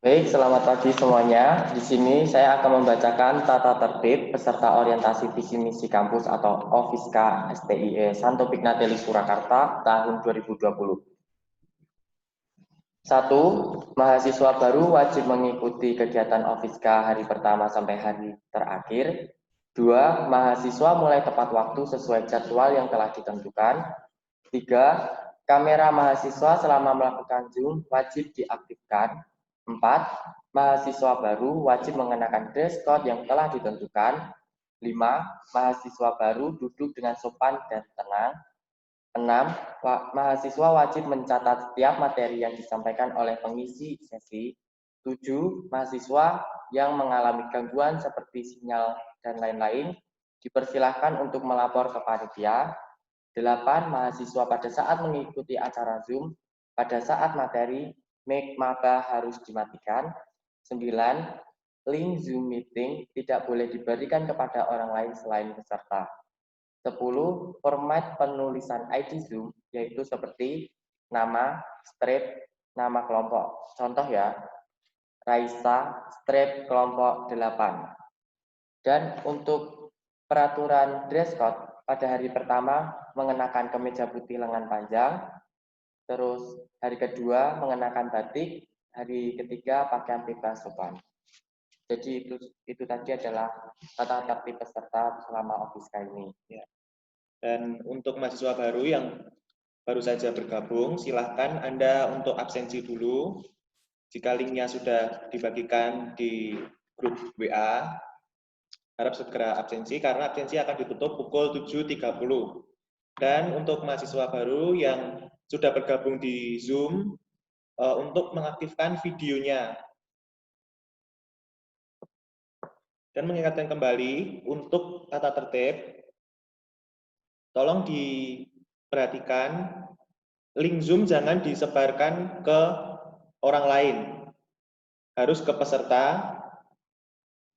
Baik, selamat pagi semuanya. Di sini saya akan membacakan tata tertib peserta orientasi visi misi kampus atau OVISKA STIE Santo Pignatelli Surakarta tahun 2020. 1. Mahasiswa baru wajib mengikuti kegiatan OVISKA hari pertama sampai hari terakhir. 2. Mahasiswa mulai tepat waktu sesuai jadwal yang telah ditentukan. 3. Kamera mahasiswa selama melakukan Zoom wajib diaktifkan. 4. Mahasiswa baru wajib mengenakan dress code yang telah ditentukan. 5. Mahasiswa baru duduk dengan sopan dan tenang. 6. Mahasiswa wajib mencatat setiap materi yang disampaikan oleh pengisi sesi. 7. Mahasiswa yang mengalami gangguan seperti sinyal dan lain-lain dipersilahkan untuk melapor ke panitia. 8. Mahasiswa pada saat mengikuti acara Zoom, pada saat materi, mic maba harus dimatikan. 9. Link Zoom meeting tidak boleh diberikan kepada orang lain selain peserta. 10. Format penulisan ID Zoom, yaitu seperti nama, strip, nama kelompok. Contoh ya, Raisa, strip kelompok 8. Dan untuk peraturan dress code, pada hari pertama mengenakan kemeja putih lengan panjang, terus hari kedua mengenakan batik, hari ketiga pakaian bebas sopan. Jadi itu tadi adalah tata tertib peserta selama OVISKA ini. Ya. Dan untuk mahasiswa baru yang baru saja bergabung, silahkan Anda untuk absensi dulu. Jika linknya sudah dibagikan di grup WA, harap segera absensi karena absensi akan ditutup pukul 7.30. Dan untuk mahasiswa baru yang sudah bergabung di Zoom, untuk mengaktifkan videonya. Dan mengingatkan kembali untuk tata tertib, tolong diperhatikan, link Zoom jangan disebarkan ke orang lain, harus ke peserta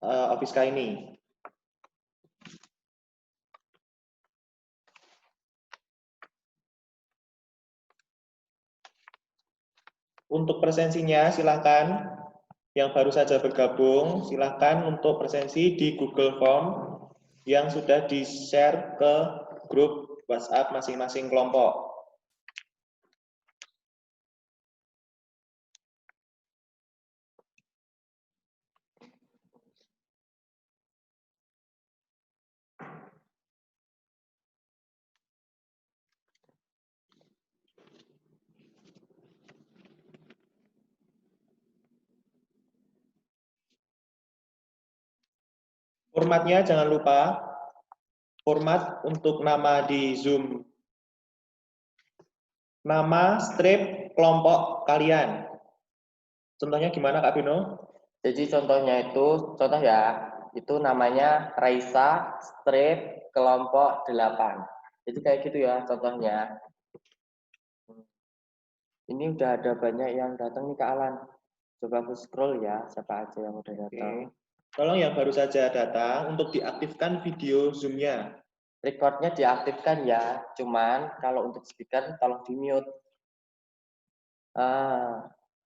OVISKA ini. Untuk presensinya, silakan yang baru saja bergabung, silakan untuk presensi di Google Form yang sudah di-share ke grup WhatsApp masing-masing kelompok. Formatnya jangan lupa, format untuk nama di Zoom, nama strip kelompok kalian. Contohnya gimana Kak Bino? Jadi contohnya itu, contoh ya, itu namanya Raisa strip kelompok 8. Jadi kayak gitu ya contohnya. Ini udah ada banyak yang datang nih Kak Alan. Coba aku scroll ya, siapa aja yang udah datang. Tolong yang baru saja datang untuk diaktifkan video Zoom-nya. Recordnya diaktifkan ya, cuman kalau untuk speaker tolong di-mute.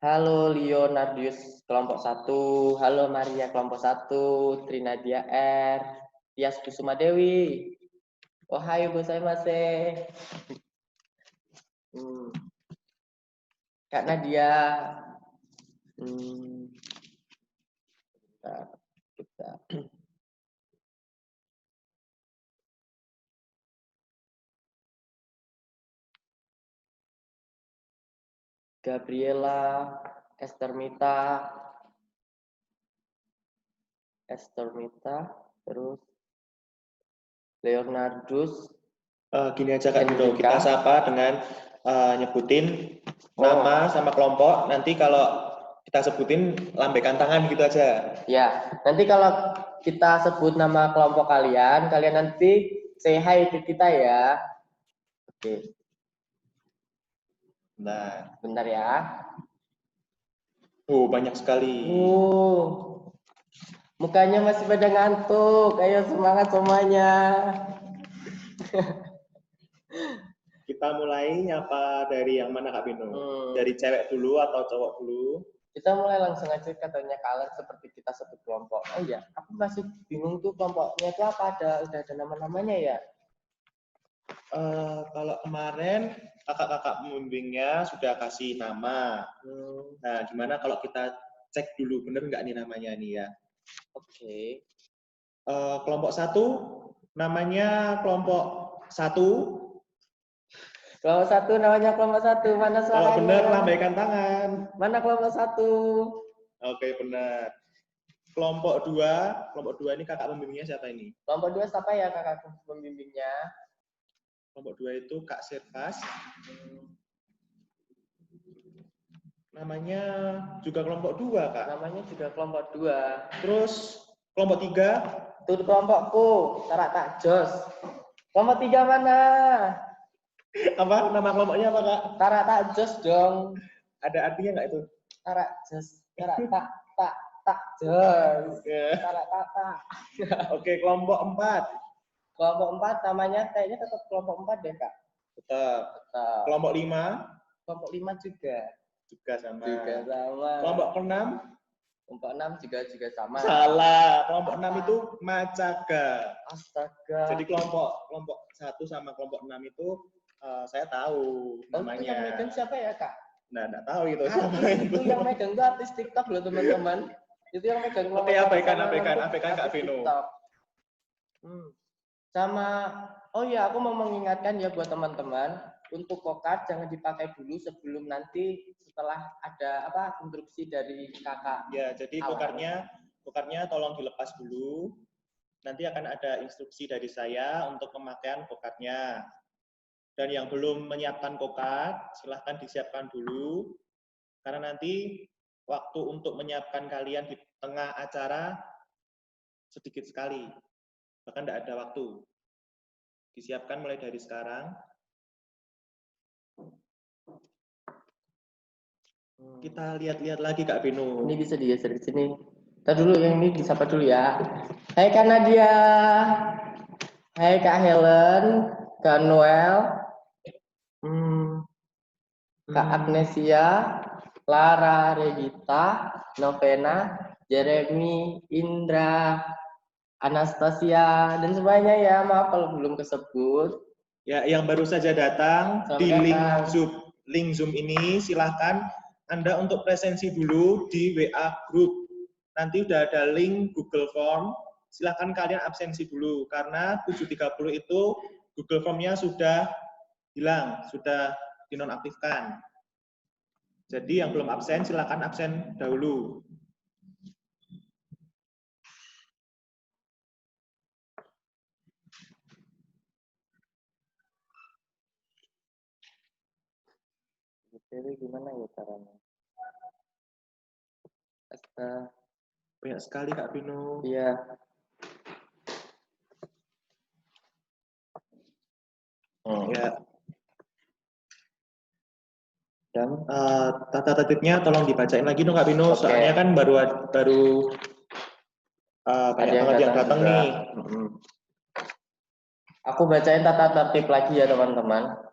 Halo Leonardius kelompok 1, halo Maria kelompok 1, Trinadia R, Tias Kusuma Dewi. Ohayo gozaimasu. Kak Nadia. Kita Gabriela, Esther Mita, terus Leonardus, Gini aja Kak Bino, Hendrika. kita sapa dengan nyebutin nama sama kelompok. Nanti kalau kita sebutin lambaikan tangan gitu aja. Ya, nanti kalau kita sebut nama kelompok kalian, kalian nanti say hi ke kita ya. Oke, Nah, bentar ya. banyak sekali. Mukanya masih pada ngantuk. Ayo semangat semuanya. Kita mulai nyapa dari yang mana Kak Bino? Dari cewek dulu atau cowok dulu? Kita mulai langsung aja katanya kalian seperti kita sebut kelompok. Oh iya, aku masih bingung tuh kelompoknya itu apa, udah ada nama-namanya ya? Kalau kemarin kakak-kakak pembimbingnya sudah kasih nama. Nah, gimana kalau kita cek dulu bener nggak nih namanya nih ya? Oke. Kelompok 1 namanya kelompok 1. Kelompok 1 namanya kelompok 1. Mana suaranya? Kalau benar lambaikan tangan. Mana kelompok 1? Oke, benar. Kelompok 2 ini kakak pembimbingnya siapa ini? Kelompok 2 siapa ya kakak pembimbingnya? Kelompok 2 itu Kak Sirpas. Namanya juga kelompok 2, Kak. Namanya juga kelompok 2. Terus kelompok 3? Itu kelompokku, Tarak Tak Jos. Kelompok 3 mana? Apa? Nama kelompoknya apa, Kak? Tarak Tak Jos dong. Ada artinya nggak itu? Tarak Jos. Tarak tak Jos. Tarak tak. Oke, kelompok 4. Kelompok 4 namanya kayaknya tetap kelompok 4 deh, Kak. Tetap. Kelompok 5? Kelompok 5 juga. Juga sama. Kelompok 6? Kelompok 6 juga sama. Salah. Kelompok 6 itu Macaga. Astaga. Jadi kelompok 1 sama kelompok 6 itu saya tahu namanya. Itu yang megang siapa ya, Kak? Nah, enggak tahu itu siapa itu yang megang itu artis TikTok loh, teman-teman. Itu yang megang. Oke, abaikan Kak Vino. Sama, oh ya, aku mau mengingatkan ya buat teman-teman, untuk kokat jangan dipakai dulu sebelum nanti setelah ada instruksi dari kakak. Ya, jadi kokarnya tolong dilepas dulu. Nanti akan ada instruksi dari saya untuk pemakaian kokatnya. Dan yang belum menyiapkan kokat, silahkan disiapkan dulu. Karena nanti waktu untuk menyiapkan kalian di tengah acara sedikit sekali. Bahkan tidak ada waktu. Disiapkan mulai dari sekarang. Kita lihat-lihat lagi Kak Bino. Ini bisa digeser ke sini. Kita dulu yang ini disapa dulu ya. Hai Kak Nadia. Hai Kak Helen, Kak Noel, Kak Agnesia, Lara Regita, Novena, Jeremy, Indra, Anastasia, dan semuanya ya. Maaf kalau belum kesebut. Ya, yang baru saja datang di link Zoom ini, silahkan Anda untuk presensi dulu di WA Group. Nanti udah ada link Google Form, silahkan kalian absensi dulu, karena 7.30 itu Google Form-nya sudah hilang, sudah dinonaktifkan. Jadi yang belum absen, silahkan absen dahulu. Jadi gimana ya caranya? Banyak sekali Kak Bino. Iya. Ya. Dan tata tertibnya tolong dibacain lagi dong Kak Bino. Soalnya kan baru banyak banget yang datang nih. Aku bacain tata tertib lagi ya teman-teman.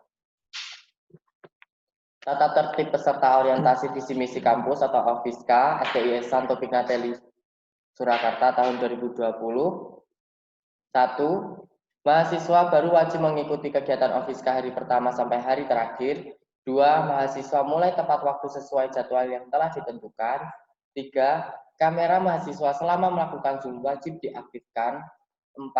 Tata tertib peserta orientasi visi misi kampus atau OVISKA STIS Santo Pignatelli Surakarta tahun 2020. 1. Mahasiswa baru wajib mengikuti kegiatan OVISKA hari pertama sampai hari terakhir. 2. Mahasiswa mulai tepat waktu sesuai jadwal yang telah ditentukan. 3. Kamera mahasiswa selama melakukan Zoom wajib diaktifkan. 4.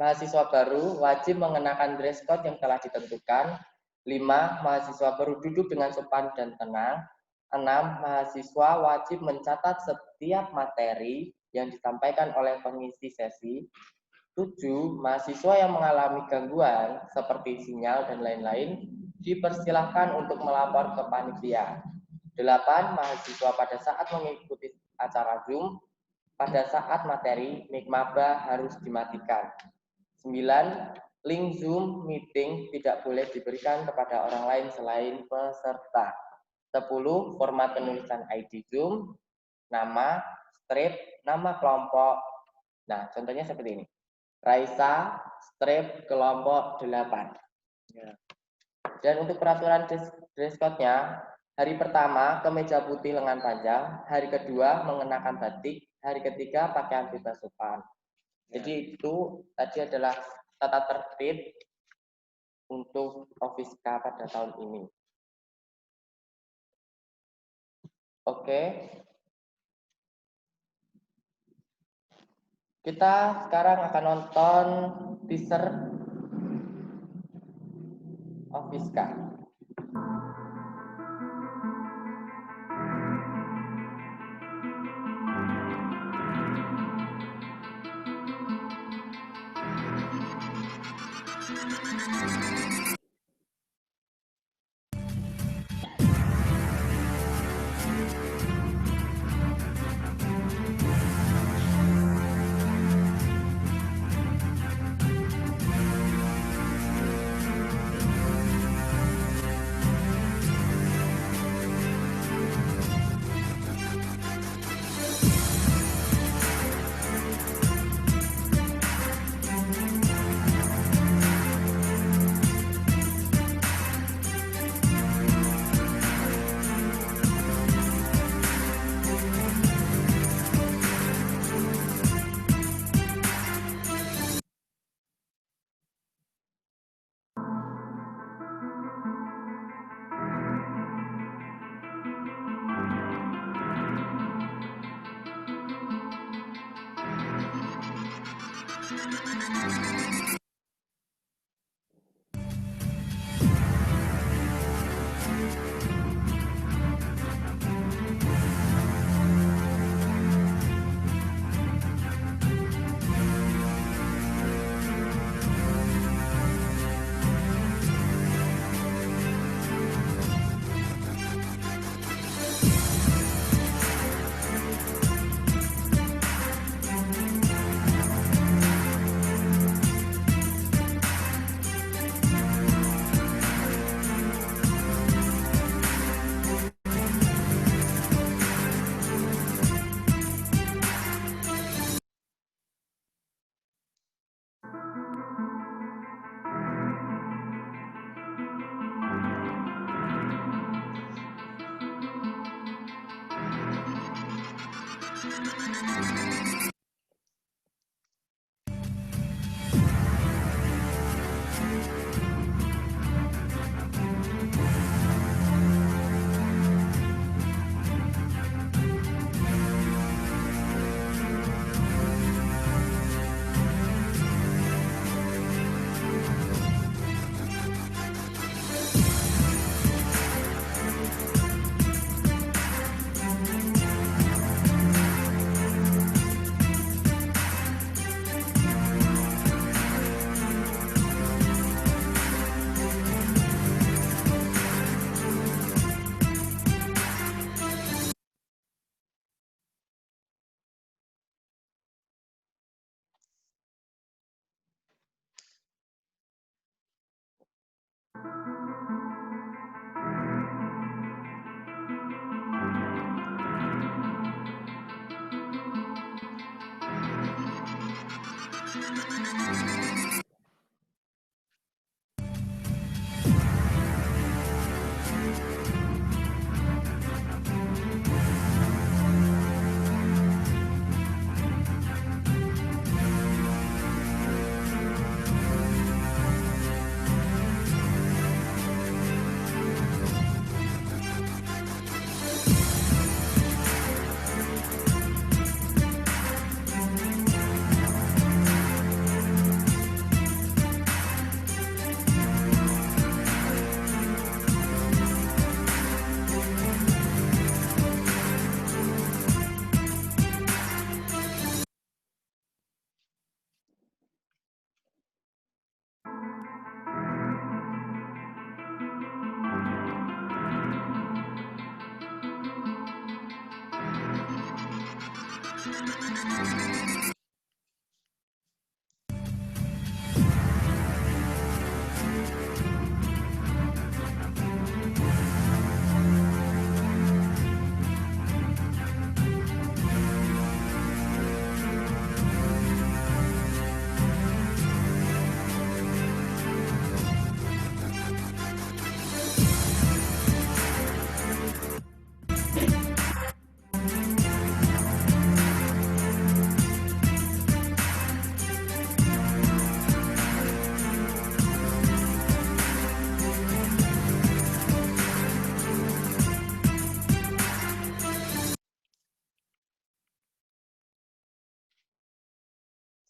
Mahasiswa baru wajib mengenakan dress code yang telah ditentukan. 5. Mahasiswa baru duduk dengan sopan dan tenang. 6. Mahasiswa wajib mencatat setiap materi yang disampaikan oleh pengisi sesi. 7. Mahasiswa yang mengalami gangguan seperti sinyal dan lain-lain dipersilahkan untuk melapor ke panitia. 8. Mahasiswa pada saat mengikuti acara Zoom, pada saat materi, mic maba harus dimatikan. 9. Link Zoom meeting tidak boleh diberikan kepada orang lain selain peserta. 10. Format penulisan ID Zoom, nama, strip, nama kelompok. Nah, contohnya seperti ini. Raisa, strip, kelompok 8. Ya. Dan untuk peraturan dress code-nya, hari pertama kemeja putih lengan panjang, hari kedua mengenakan batik, hari ketiga pakaian bebas sopan. Jadi itu tadi adalah tata tertib untuk Ofiska pada tahun ini. Oke. Kita sekarang akan nonton teaser Ofiska.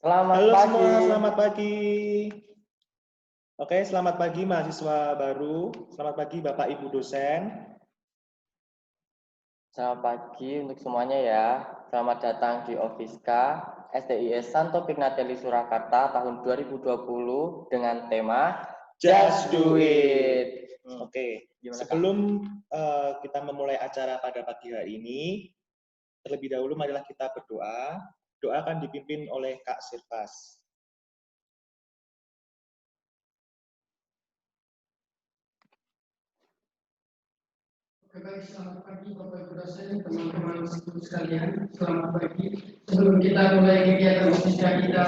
Selamat Halo pagi. semua, selamat pagi. Oke, selamat pagi mahasiswa baru. Selamat pagi Bapak Ibu dosen. Selamat pagi untuk semuanya ya. Selamat datang di Ofiska STIS Santo Pignatelli Surakarta tahun 2020 dengan tema Just Do It. Oke, Gimana, Kak? sebelum kita memulai acara pada pagi hari ini, terlebih dahulu marilah kita berdoa. Doa akan dipimpin oleh Kak Sirpas. Baik, selamat pagi Bapak Ibu dosen, teman-teman sekalian. Selamat pagi. Sebelum kita mulai kegiatan Ofiska kita,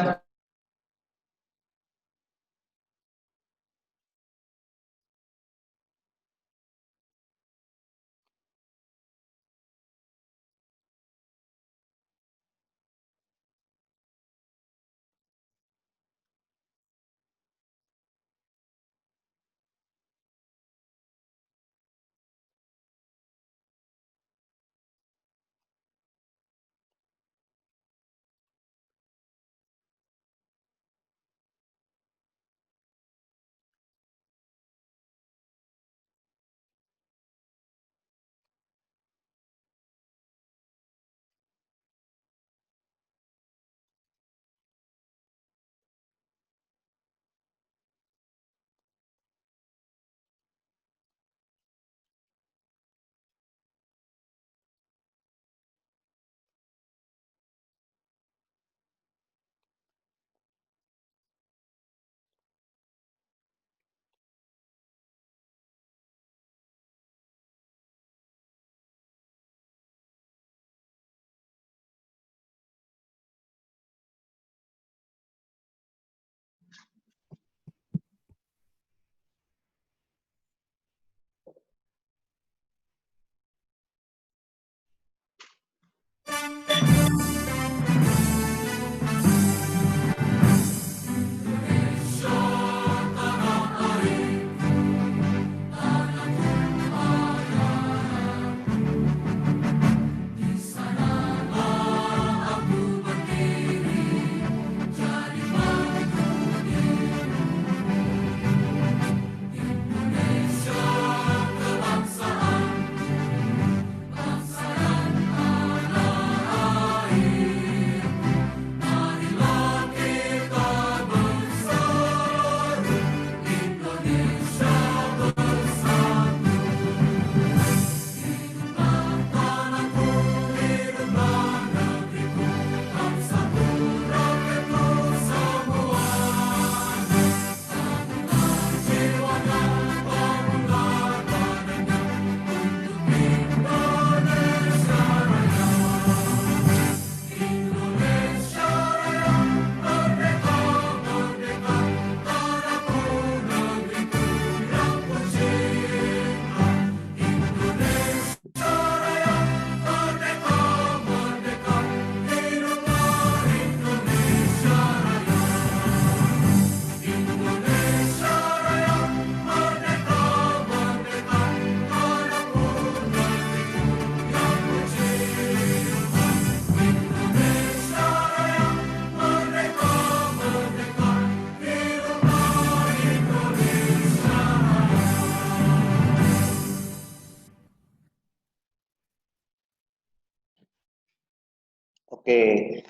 Oke,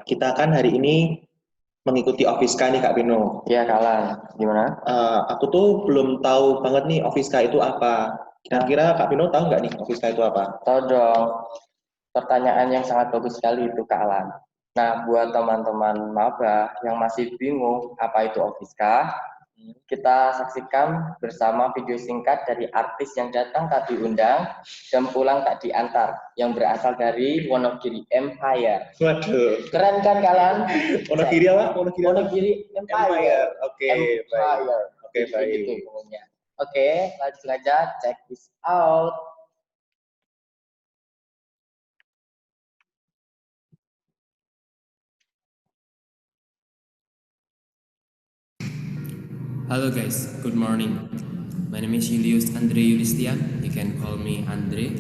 kita kan hari ini mengikuti Ofiska nih Kak Bino. Iya, Kalan. Gimana? Aku tuh belum tahu banget nih Ofiska itu apa. Kira-kira Kak Bino tahu nggak nih Ofiska itu apa? Tahu dong. pertanyaan yang sangat bagus sekali itu Kak Alan. Nah, buat teman-teman maba yang masih bingung apa itu Ofiska, kita saksikan bersama video singkat dari artis yang datang tak diundang dan pulang tak diantar, yang berasal dari Wonogiri Empire. Waduh. Keren kan kalian? Wonogiri apa? Wonogiri apa? Wonogiri Empire. Oke, baik. Oke, baik. Gitu pokoknya. Oke, lanjut aja, check this out. Hello guys, good morning. My name is Julius Andre Yulistian. You can call me Andre.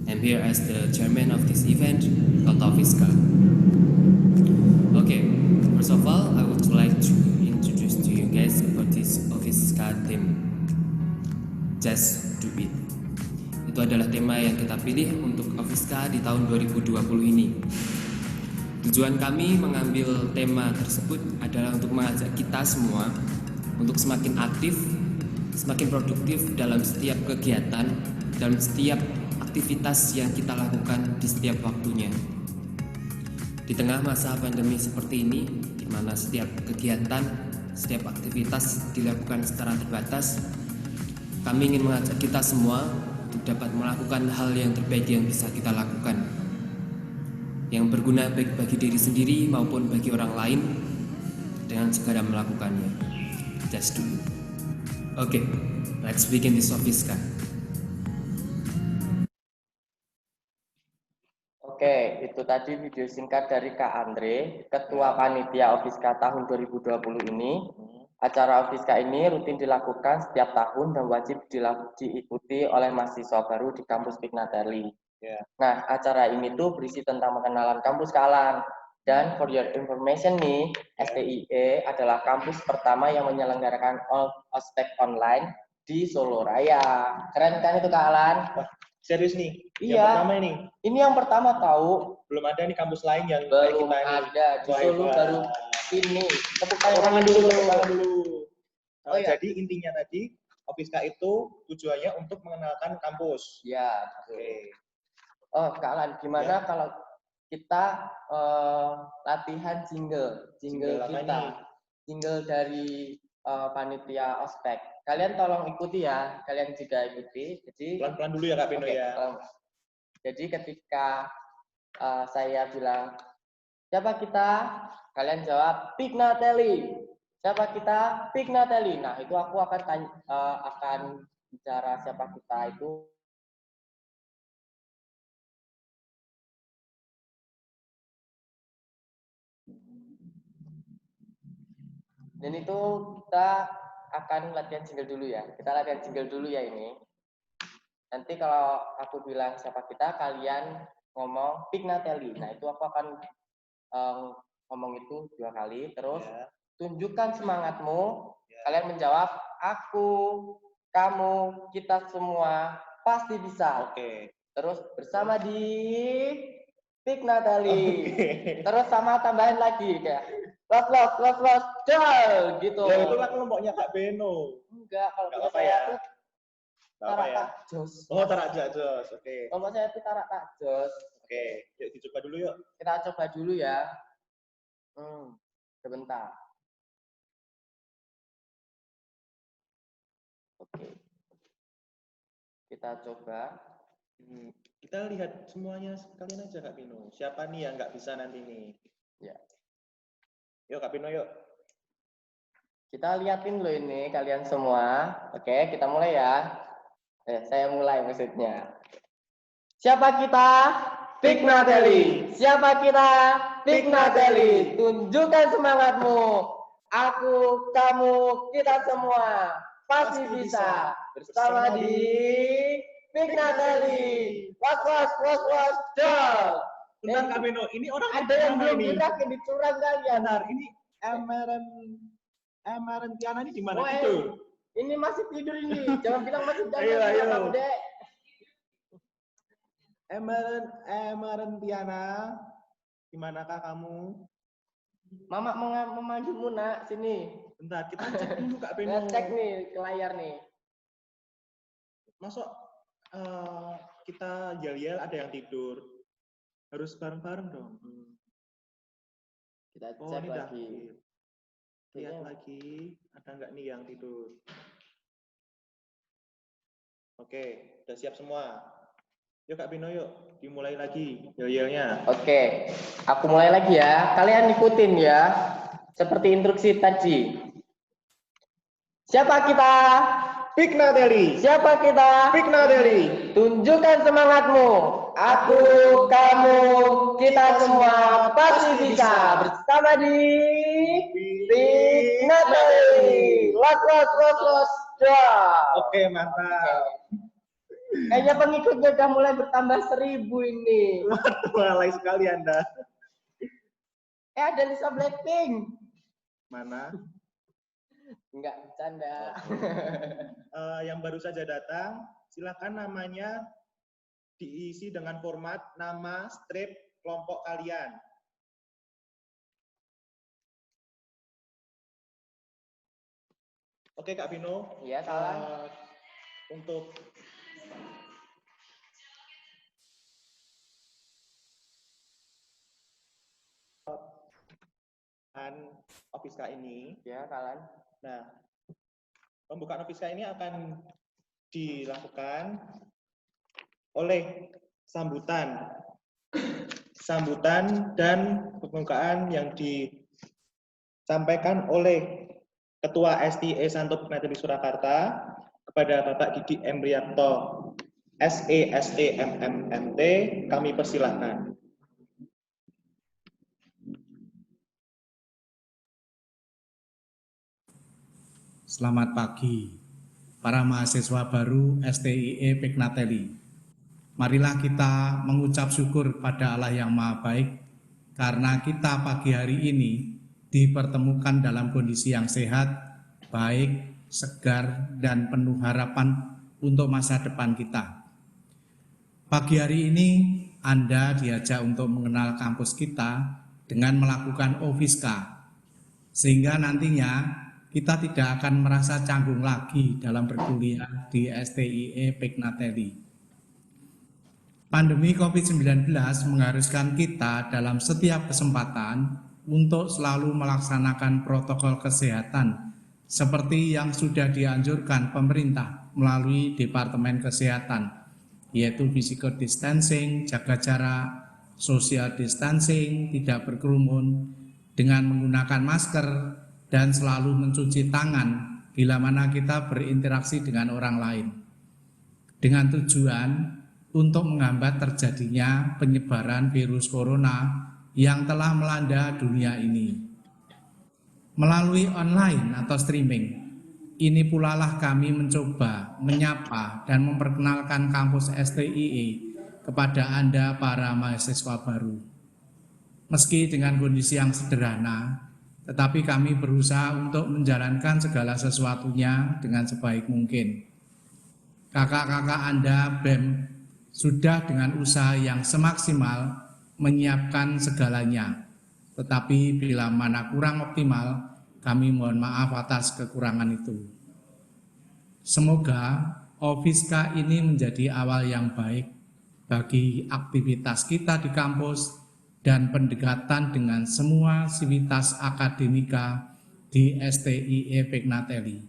I'm here as the chairman of this event called Ofiska. Okay, first of all, I would like to introduce to you guys about this Ofiska theme. Just do it. Itu adalah tema yang kita pilih untuk Ofiska di tahun 2020 ini. Tujuan kami mengambil tema tersebut adalah untuk mengajak kita semua untuk semakin aktif, semakin produktif dalam setiap kegiatan, dalam setiap aktivitas yang kita lakukan di setiap waktunya. Di tengah masa pandemi seperti ini, di mana setiap kegiatan, setiap aktivitas dilakukan secara terbatas, kami ingin mengajak kita semua untuk dapat melakukan hal yang terbaik yang bisa kita lakukan, yang berguna baik bagi diri sendiri maupun bagi orang lain dengan segera melakukannya. Just do it. Okay, let's begin this Ofiska. Oke, itu tadi video singkat dari Kak Andre, Ketua Panitia Ofiska tahun 2020 ini. Acara Ofiska ini rutin dilakukan setiap tahun dan wajib diikuti oleh mahasiswa baru di kampus Pignatelli. Nah, acara ini tuh berisi tentang pengenalan kampus Kak Alan. Dan for your information nih, STIE adalah kampus pertama yang menyelenggarakan ospek online di Solo Raya. Keren kan itu Kak Alan? Wah, serius nih? Iya. Yang pertama ini? Ini yang pertama tahu. Belum ada nih kampus lain yang Belum kita ini. ada. Di Solo baru ini. Tepuk tangan dulu. Oh, iya. Jadi intinya tadi, Ofiska itu tujuannya untuk mengenalkan kampus. Ya, Oke. Oh, Kak Alan, gimana kalau kita latihan jingle Jingle kita, nih? jingle dari panitia ospek. Kalian tolong ikuti ya, kalian juga ikuti. Jadi Pelan-pelan dulu ya Kak Beno ya. Jadi ketika saya bilang siapa kita, kalian jawab Pignatelli. Siapa kita? Pignatelli. Nah itu aku akan bicara siapa kita itu. Dan itu kita akan latihan jingle dulu ya. Kita latihan jingle dulu ya ini. Nanti kalau aku bilang siapa kita, kalian ngomong Pignatelli. Nah itu aku akan ngomong itu 2 kali. Terus tunjukkan semangatmu. Kalian menjawab aku, kamu, kita semua pasti bisa. Oke. Terus bersama di Pignatelli. Terus sama tambahin lagi kayak los, dal gitu. Ya itu lah kelompoknya Kak Beno. Enggak, kalau Nggak kita apa ya. itu tarak tak jos. Oh, tarak jos. Oke. Kalau saya itu tarak tak jos. Oke, yuk dicoba dulu yuk. Kita coba dulu ya. Sebentar. Oke. Kita coba. Kita lihat semuanya sekalian aja Kak Beno. Siapa nih yang nggak bisa nanti nih? Ya. Yuk Kak Beno yuk. Kita liatin loh ini kalian semua. Oke, kita mulai ya. Saya mulai maksudnya. Siapa kita? Pignatelli. Siapa kita? Pignatelli. Tunjukkan semangatmu. Aku, kamu, kita semua pasti bisa. Bersama di Pignatelli. Was, dal. Bentar Kak Beno, ini orang ada yang belum gerak yang dicurang kalian. Benar, ini Emeren Tiana ini di mana itu? Ini masih tidur ini. Jangan bilang masih tidur. Ayo. Emeren Tiana, di manakah kamu? Mama memanggilmu nak, sini. Bentar, kita cek dulu Kak Beno. Cek nih ke layar nih. Masuk kita yel-yel ada yang tidur. Harus bareng-bareng dong. Kita Oh, cek ini lagi. Lihat Kayaknya- lagi, ada nggak nih yang tidur? Oke, udah siap semua. Yuk Kak Bino, yuk dimulai lagi yel-yelnya. Oke, aku mulai lagi ya. Kalian ikutin ya, seperti instruksi tadi. Siapa kita? Pikna Deli, Siapa kita? Pikna Deli. Tunjukkan semangatmu. Aku, kamu, kita semua pasti bisa bersama di Natali. Los. Oke, mantap. Kayaknya pengikutnya udah mulai bertambah 1000 ini. Waduh, alay sekali Anda. Ada Lisa Blackpink. Mana? Enggak, bercanda. Yang baru saja datang, silakan namanya diisi dengan format nama strip kelompok kalian. Oke Kak Bino. Iya, salah. Untuk Ofiska ini, Ya, kalian. nah pembukaan Ofiska ini akan dilakukan oleh sambutan dan pembukaan yang disampaikan oleh Ketua STE Santo Pignatelli Surakarta kepada Bapak Didi M. Riyakto SEST MMMT, kami persilahkan. Selamat pagi, para mahasiswa baru STIE Pignatelli. Marilah kita mengucap syukur pada Allah yang Maha Baik, karena kita pagi hari ini dipertemukan dalam kondisi yang sehat, baik, segar, dan penuh harapan untuk masa depan kita. Pagi hari ini Anda diajak untuk mengenal kampus kita dengan melakukan Ofiska, sehingga nantinya kita tidak akan merasa canggung lagi dalam berkuliah di STIE Pignatelli. Pandemi COVID-19 mengharuskan kita dalam setiap kesempatan untuk selalu melaksanakan protokol kesehatan seperti yang sudah dianjurkan pemerintah melalui Departemen Kesehatan, yaitu physical distancing, jaga jarak, social distancing, tidak berkerumun, dengan menggunakan masker, dan selalu mencuci tangan bila mana kita berinteraksi dengan orang lain, dengan tujuan untuk menghambat terjadinya penyebaran virus corona yang telah melanda dunia ini. Melalui online atau streaming, ini pula lah kami mencoba menyapa dan memperkenalkan kampus STIE kepada Anda para mahasiswa baru. Meski dengan kondisi yang sederhana, tetapi kami berusaha untuk menjalankan segala sesuatunya dengan sebaik mungkin. Kakak-kakak Anda BEM sudah dengan usaha yang semaksimal menyiapkan segalanya. Tetapi bila mana kurang optimal, kami mohon maaf atas kekurangan itu. Semoga Ofiska ini menjadi awal yang baik bagi aktivitas kita di kampus dan pendekatan dengan semua sivitas akademika di STIE Pignatelli.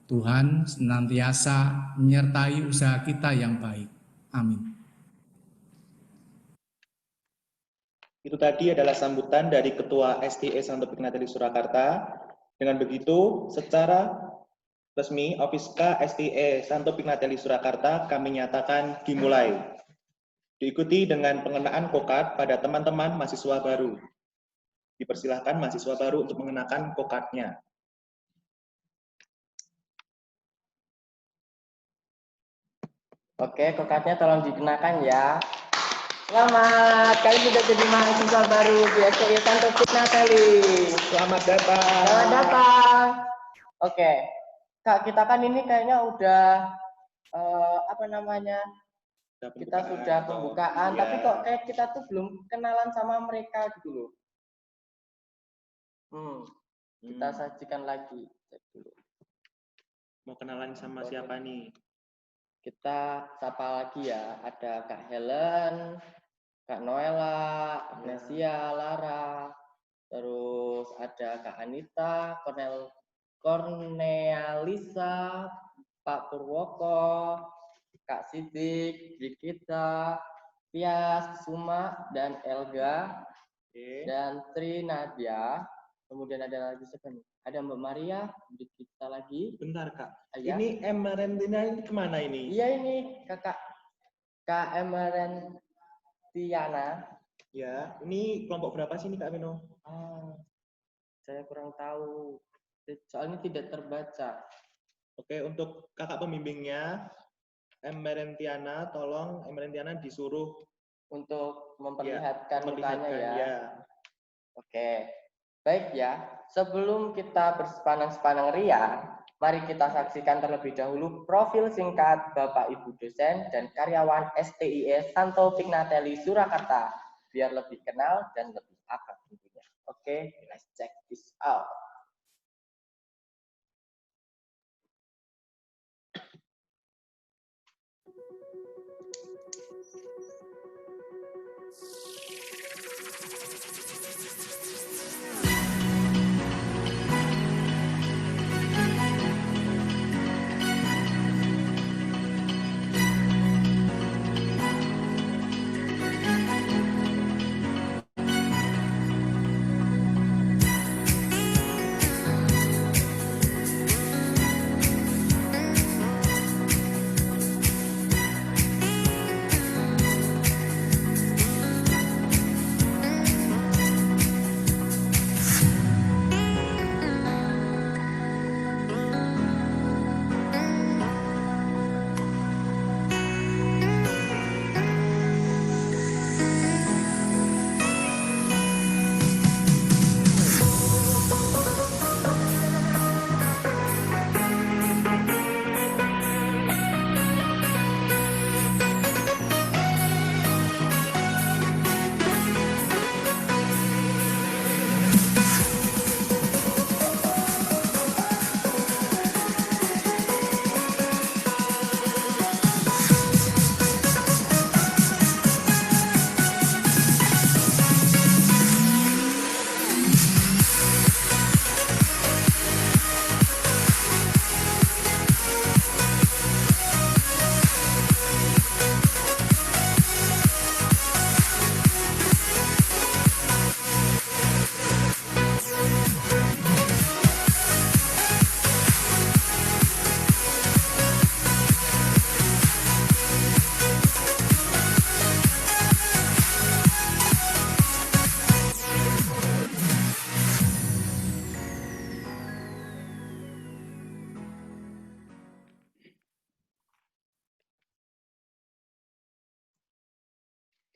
Tuhan senantiasa menyertai usaha kita yang baik. Amin. Itu tadi adalah sambutan dari Ketua STE Santo Pignatelli Surakarta. Dengan begitu, secara resmi Ofiska STE Santo Pignatelli Surakarta kami nyatakan dimulai. Diikuti dengan pengenaan kokat pada teman-teman mahasiswa baru. Dipersilahkan mahasiswa baru untuk mengenakan kokatnya. Oke, kokatnya tolong dikenakan ya. Selamat, kalian sudah jadi mahasiswa baru di STIE Santo Pignatelli. Selamat datang. Selamat datang. Oke, Kak, kita kan ini kayaknya udah kita sudah pembukaan, ya. tapi kok kayak kita tuh belum kenalan sama mereka gitu loh. Kita sajikan lagi. Cek dulu. Mau kenalan sama siapa nih? Kita sapa lagi ya. Ada Kak Helen, Kak Noella, Agnesia, Lara, terus ada Kak Anita, Cornelisa, Pak Purwoko, Kak Sidik, Dikita, Tias, Suma, dan Elga, Oke. dan Tri Nadia. Kemudian ada lagi siapa nih? Ada Mbak Maria, Dikita lagi. Bentar Kak. Ya. Ini Emerentina ini kemana ini? Iya ini kakak Kak Emerentiana. Ya, ini kelompok berapa sih ini Kak Beno? Saya kurang tahu. Soalnya tidak terbaca. Oke, untuk kakak pembimbingnya, Emerentiana, tolong Emerentiana disuruh Untuk memperlihatkan mukanya memperlihatkan, ya. ya. Oke. Baik ya. Sebelum kita bersepanang-sepanang ria, mari kita saksikan terlebih dahulu profil singkat Bapak Ibu dosen dan karyawan STIE Santo Pignatelli Surakarta, biar lebih kenal dan lebih akrab tentunya. Oke, let's check this out.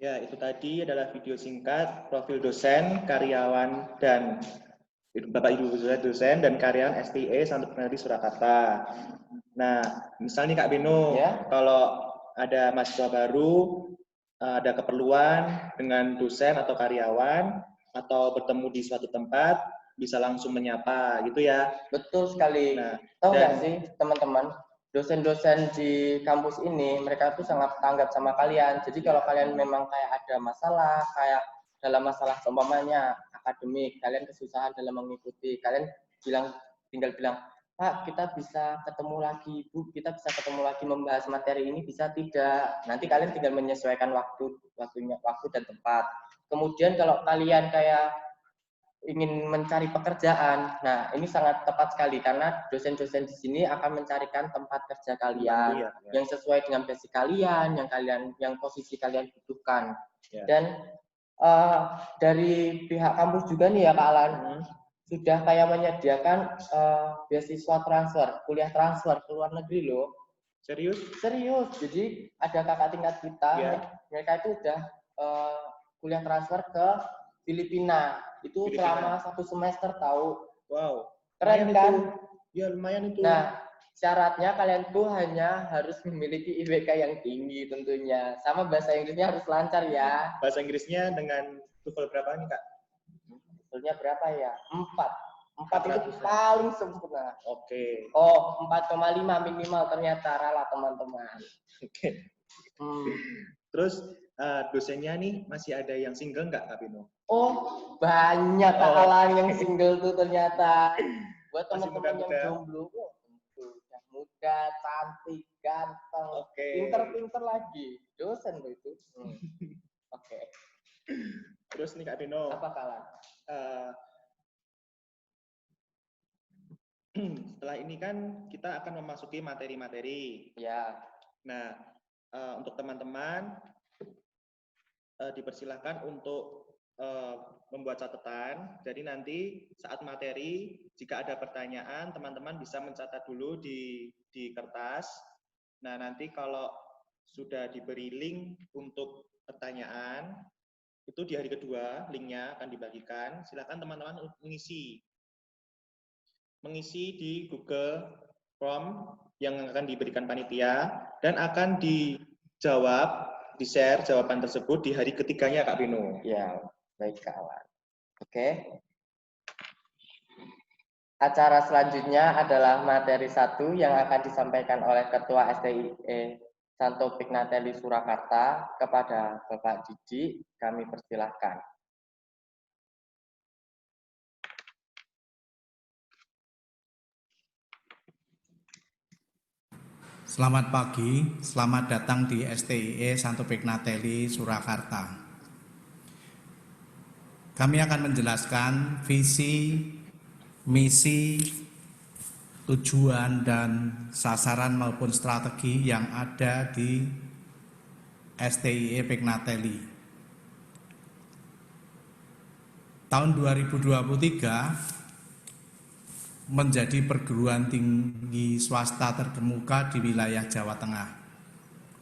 Ya, itu tadi adalah video singkat profil dosen, karyawan, dan Bapak Ibu dosen dan karyawan STIE Santo Pignatelli Surakarta. Nah, misalnya Kak Beno, Ya. kalau ada mahasiswa baru, ada keperluan dengan dosen atau karyawan, atau bertemu di suatu tempat, bisa langsung menyapa, gitu ya. Betul sekali. Nah, Tahu nggak dan- sih teman-teman, dosen-dosen di kampus ini mereka tuh sangat tanggap sama kalian. Jadi kalau kalian memang kayak ada masalah, kayak dalam masalah seumpamanya akademik, kalian kesusahan dalam mengikuti, kalian tinggal bilang, Pak, kita bisa ketemu lagi, Bu, kita bisa ketemu lagi membahas materi ini, bisa tidak? Nanti kalian tinggal menyesuaikan waktu dan tempat. Kemudian kalau kalian kayak ingin mencari pekerjaan, nah ini sangat tepat sekali karena dosen-dosen di sini akan mencarikan tempat kerja kalian yang sesuai dengan basic kalian, yang posisi kalian butuhkan. Ya. Dan dari pihak kampus juga nih ya Kak Alan, sudah kayak menyediakan beasiswa transfer, kuliah transfer ke luar negeri loh. Serius? Serius, jadi ada kakak tingkat kita, mereka itu udah kuliah transfer ke Filipina. Itu selama 1 semester tahu. Wow. Keren kan? Ya lumayan itu. Nah, syaratnya kalian tuh hanya harus memiliki IPK yang tinggi tentunya. Sama bahasa Inggrisnya harus lancar ya. Bahasa Inggrisnya dengan TOEFL berapa nih Kak? TOEFL-nya berapa ya? 4 itu paling sempurna. Oke. Oh, 4,5 minimal ternyata ralat teman-teman. Oke. Terus dosennya nih masih ada yang single nggak, Kak Bino? Oh, banyak Kak Alang yang single tuh ternyata. Buat Masih teman-teman yang muda-muda. jomblo, oh, tentu yang muda, cantik, ganteng, Oke. pinter-pinter lagi. Dosen lo itu. Oke. Terus nih Kak Bino, Apa Kak Alang? Setelah ini kan kita akan memasuki materi-materi. Ya. Nah, untuk teman-teman dipersilahkan untuk membuat catatan. Jadi nanti saat materi, jika ada pertanyaan, teman-teman bisa mencatat dulu di kertas. Nah, nanti kalau sudah diberi link untuk pertanyaan, itu di hari kedua linknya akan dibagikan. Silakan teman-teman mengisi di Google Form yang akan diberikan panitia dan akan dijawab, di-share jawaban tersebut di hari ketiganya Kak Bino. Ya, baik Kak Alang. Oke. Acara selanjutnya adalah materi 1 yang akan disampaikan oleh Ketua STIE Santo Pignatelli Surakarta kepada Bapak Didi. Kami persilahkan. Selamat pagi, selamat datang di STIE Santo Pignatelli Surakarta. Kami akan menjelaskan visi, misi, tujuan, dan sasaran maupun strategi yang ada di STIE Pignatelli. Tahun 2023 menjadi perguruan tinggi swasta terkemuka di wilayah Jawa Tengah.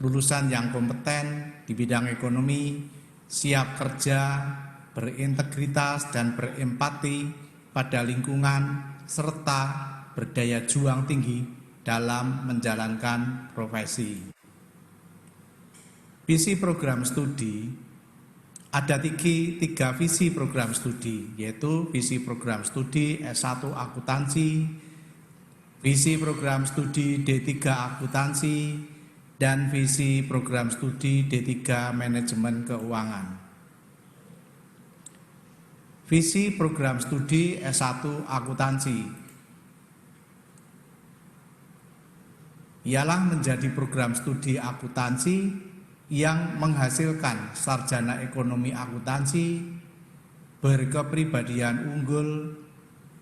Lulusan yang kompeten di bidang ekonomi, siap kerja, berintegritas dan berempati pada lingkungan, serta berdaya juang tinggi dalam menjalankan profesi. Visi program studi, ada tiga visi program studi, yaitu visi program studi S1 Akuntansi, visi program studi D3 Akuntansi, dan visi program studi D3 Manajemen Keuangan. Visi program studi S1 Akuntansi ialah menjadi program studi akuntansi yang menghasilkan sarjana ekonomi akuntansi, berkepribadian unggul,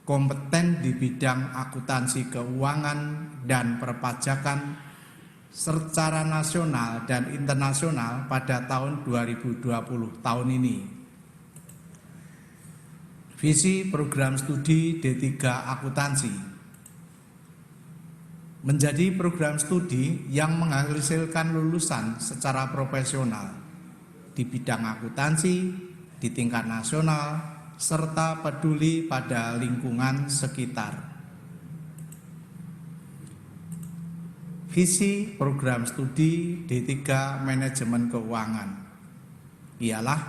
kompeten di bidang akuntansi keuangan dan perpajakan secara nasional dan internasional pada tahun 2020 tahun ini. Visi program studi D3 Akuntansi menjadi program studi yang menghasilkan lulusan secara profesional di bidang akuntansi di tingkat nasional serta peduli pada lingkungan sekitar. Visi program studi D3 Manajemen Keuangan ialah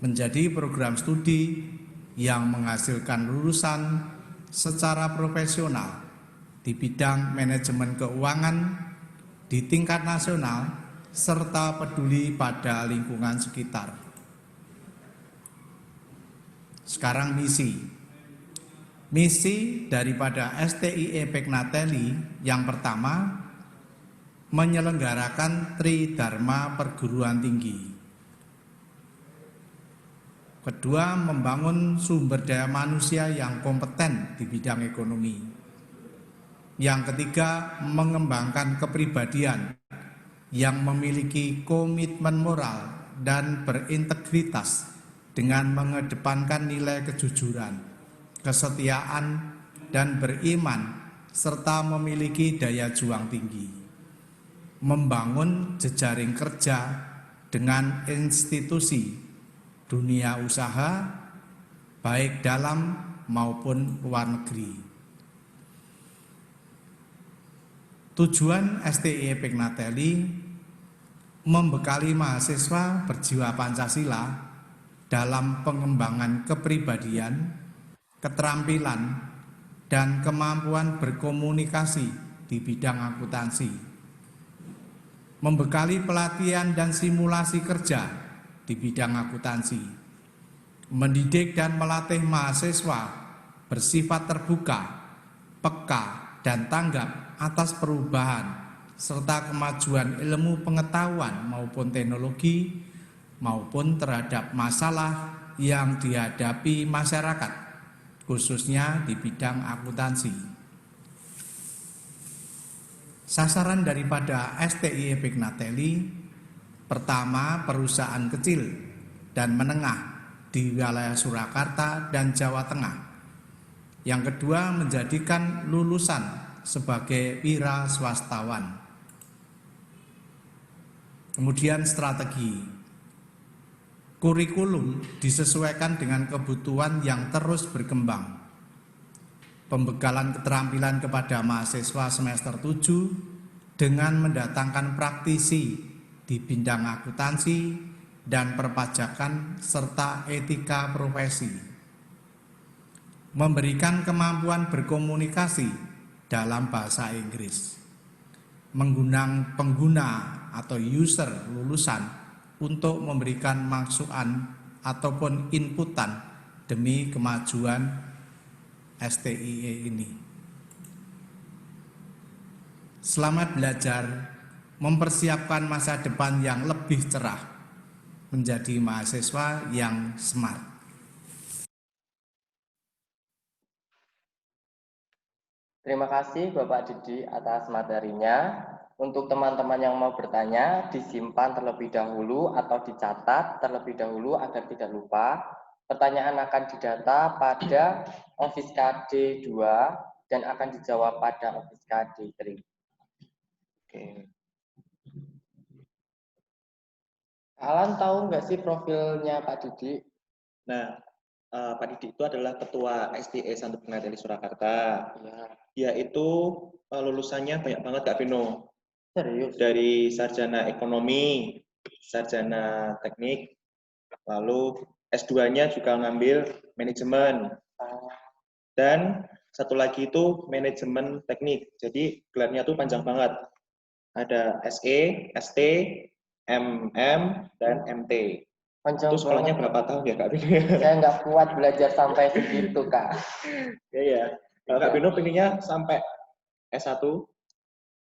menjadi program studi yang menghasilkan lulusan secara profesional di bidang manajemen keuangan di tingkat nasional serta peduli pada lingkungan sekitar. Sekarang misi. Misi daripada STIE Pignatelli yang pertama menyelenggarakan Tridharma Perguruan Tinggi. Kedua, membangun sumber daya manusia yang kompeten di bidang ekonomi. Yang ketiga, mengembangkan kepribadian yang memiliki komitmen moral dan berintegritas dengan mengedepankan nilai kejujuran, kesetiaan, dan beriman, serta memiliki daya juang tinggi. Membangun jejaring kerja dengan institusi dunia usaha, baik dalam maupun luar negeri. Tujuan STIE Pignatelli membekali mahasiswa berjiwa Pancasila dalam pengembangan kepribadian, keterampilan, dan kemampuan berkomunikasi di bidang akuntansi. membekali pelatihan dan simulasi kerja di bidang akuntansi, mendidik dan melatih mahasiswa bersifat terbuka, peka, dan tanggap atas perubahan serta kemajuan ilmu pengetahuan maupun teknologi maupun terhadap masalah yang dihadapi masyarakat, khususnya di bidang akuntansi. Sasaran daripada STI Pignatelli, pertama, perusahaan kecil dan menengah di wilayah Surakarta dan Jawa Tengah. Yang kedua, menjadikan lulusan sebagai wira swastawan. Kemudian strategi. Kurikulum disesuaikan dengan kebutuhan yang terus berkembang. Pembekalan keterampilan kepada mahasiswa semester 7 dengan mendatangkan praktisi di bidang akuntansi dan perpajakan serta etika profesi. Memberikan kemampuan berkomunikasi dalam bahasa Inggris. Menggunakan pengguna atau user lulusan untuk memberikan masukan ataupun inputan demi kemajuan STIE ini. Selamat belajar, mempersiapkan masa depan yang lebih cerah, menjadi mahasiswa yang smart. Terima kasih Bapak Didi atas materinya. Untuk teman-teman yang mau bertanya, disimpan terlebih dahulu atau dicatat terlebih dahulu agar tidak lupa. Pertanyaan akan didata pada Office KD 2 dan akan dijawab pada Office KD 3. Oke. Alan tahu nggak sih profilnya Pak Didi? Nah, Pak Didi itu adalah Ketua STI Santo Pignatelli Surakarta. Ya. Dia itu lulusannya banyak banget Kak Vino. Serius? Dari sarjana ekonomi, sarjana teknik, lalu S2-nya juga ngambil manajemen. Dan satu lagi itu manajemen teknik. Jadi gelarnya tuh panjang banget. Ada SE, ST, MM, dan MT. Panjang Itu sekolahnya banget. berapa tahun ya Kak Vino? Saya nggak kuat belajar sampai segitu, Kak. Iya. Kalau Kak Vino pengennya sampai S1?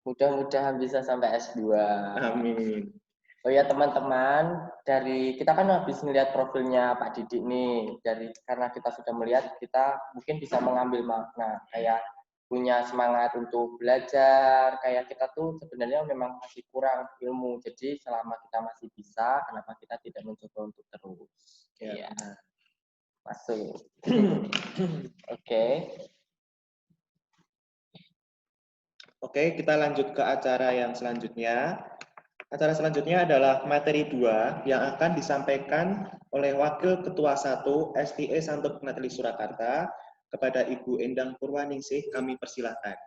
Mudah-mudahan bisa sampai S2. Amin. Oh ya teman-teman, dari kita kan habis melihat profilnya Pak Didi nih, karena kita sudah melihat, kita mungkin bisa mengambil makna kayak punya semangat untuk belajar, kayak kita tuh sebenarnya memang masih kurang ilmu, jadi selama kita masih bisa, kenapa kita tidak mencoba untuk terus? Ya. Masuk. Oke. Oke, kita lanjut ke acara yang selanjutnya. Acara selanjutnya adalah materi 2 yang akan disampaikan oleh Wakil Ketua 1 STI Santo Pignatelli Surakarta kepada Ibu Endang Purwaningsih. Kami persilahkan.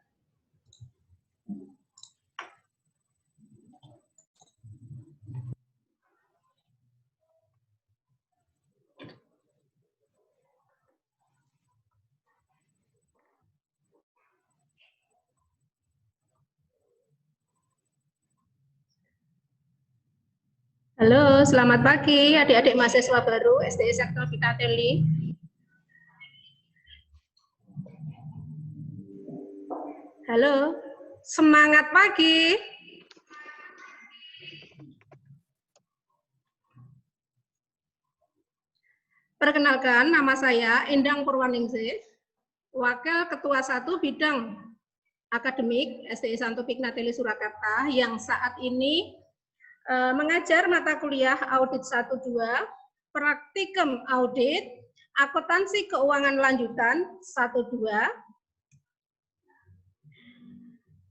Halo, selamat pagi adik-adik mahasiswa baru STI Santo Pignatelli. Halo, semangat pagi. Perkenalkan, nama saya Endang Purwaningsih, Wakil Ketua 1 Bidang Akademik STI Santo Pignatelli Surakarta yang saat ini mengajar mata kuliah Audit 1-2, Praktikum Audit, Akuntansi Keuangan Lanjutan 1-2.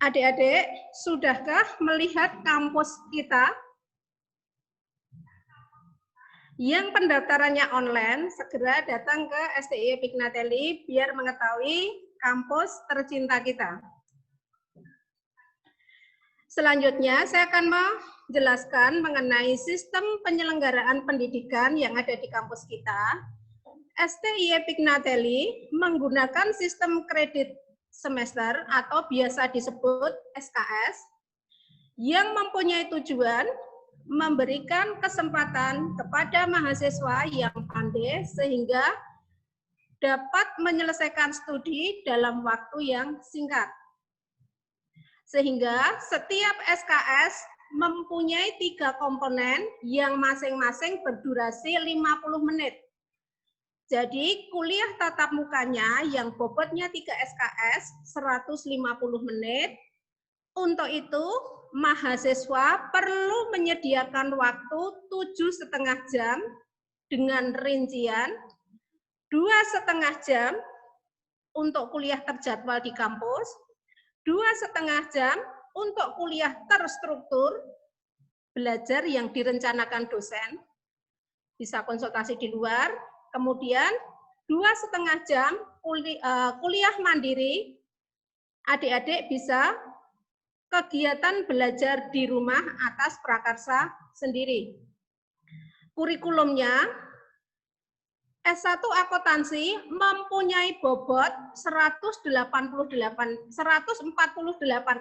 Adik-adik, sudahkah melihat kampus kita? Yang pendaftarannya online, segera datang ke STI Pignatelli biar mengetahui kampus tercinta kita. Selanjutnya, saya akan menjelaskan mengenai sistem penyelenggaraan pendidikan yang ada di kampus kita. STI Pignatelli menggunakan sistem kredit semester atau biasa disebut SKS yang mempunyai tujuan memberikan kesempatan kepada mahasiswa yang pandai sehingga dapat menyelesaikan studi dalam waktu yang singkat. Sehingga setiap SKS mempunyai 3 komponen yang masing-masing berdurasi 50 menit. Jadi kuliah tatap mukanya yang bobotnya 3 SKS 150 menit. Untuk itu mahasiswa perlu menyediakan waktu 7,5 jam dengan rincian 2,5 jam untuk kuliah terjadwal di kampus, 2,5 jam untuk kuliah terstruktur, belajar yang direncanakan dosen, bisa konsultasi di luar, kemudian 2,5 jam kuliah mandiri, adik-adik bisa kegiatan belajar di rumah atas prakarsa sendiri. Kurikulumnya, S1 akuntansi mempunyai bobot 148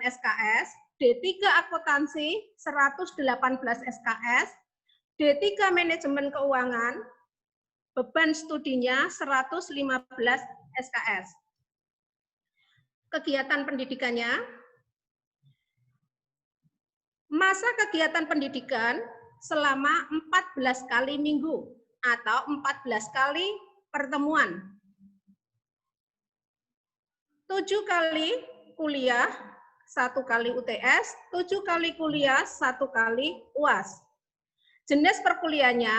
SKS, D3 akuntansi 118 SKS, D3 manajemen keuangan, beban studinya 115 SKS. Kegiatan pendidikannya, masa kegiatan pendidikan selama 14 kali minggu atau 14 kali pertemuan. 7 kali kuliah, 1 kali UTS, 7 kali kuliah, 1 kali UAS. Jenis perkuliahannya,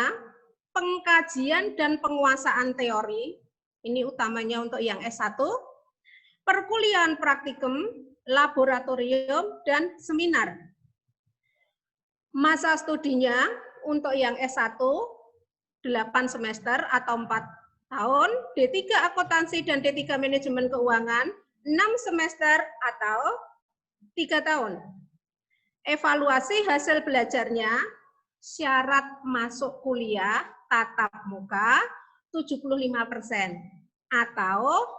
pengkajian dan penguasaan teori, ini utamanya untuk yang S1, perkuliahan praktikum, laboratorium, dan seminar. Masa studinya untuk yang S1, 8 semester atau 4 tahun, D3 akuntansi dan D3 manajemen keuangan, 6 semester atau 3 tahun. Evaluasi hasil belajarnya, syarat masuk kuliah tatap muka 75%, atau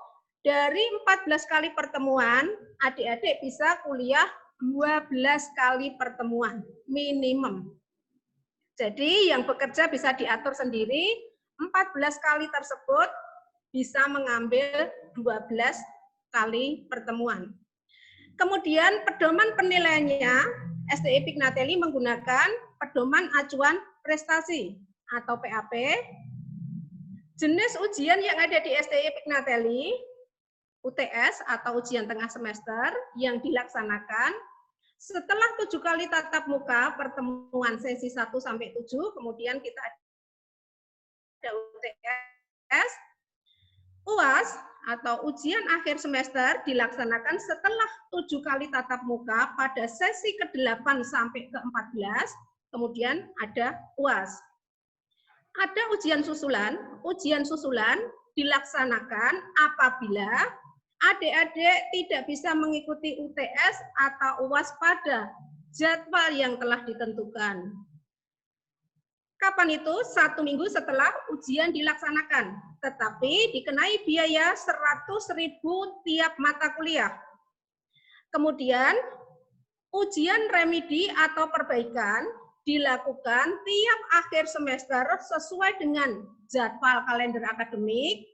dari 14 kali pertemuan, adik-adik bisa kuliah 12 kali pertemuan minimum. Jadi yang bekerja bisa diatur sendiri, 14 kali tersebut bisa mengambil 12 kali pertemuan. Kemudian pedoman penilaiannya, STI Pignatelli menggunakan pedoman acuan prestasi atau PAP. Jenis ujian yang ada di STI Pignatelli, UTS atau ujian tengah semester yang dilaksanakan setelah 7 kali tatap muka pertemuan sesi 1 sampai 7, kemudian kita ada UTS, UAS atau ujian akhir semester dilaksanakan setelah 7 kali tatap muka pada sesi ke-8 sampai ke-14, kemudian ada UAS. Ada ujian susulan dilaksanakan apabila adik-adik tidak bisa mengikuti UTS atau UAS pada jadwal yang telah ditentukan. Kapan itu? 1 minggu setelah ujian dilaksanakan, tetapi dikenai biaya 100.000 tiap mata kuliah. Kemudian, ujian remedi atau perbaikan dilakukan tiap akhir semester sesuai dengan jadwal kalender akademik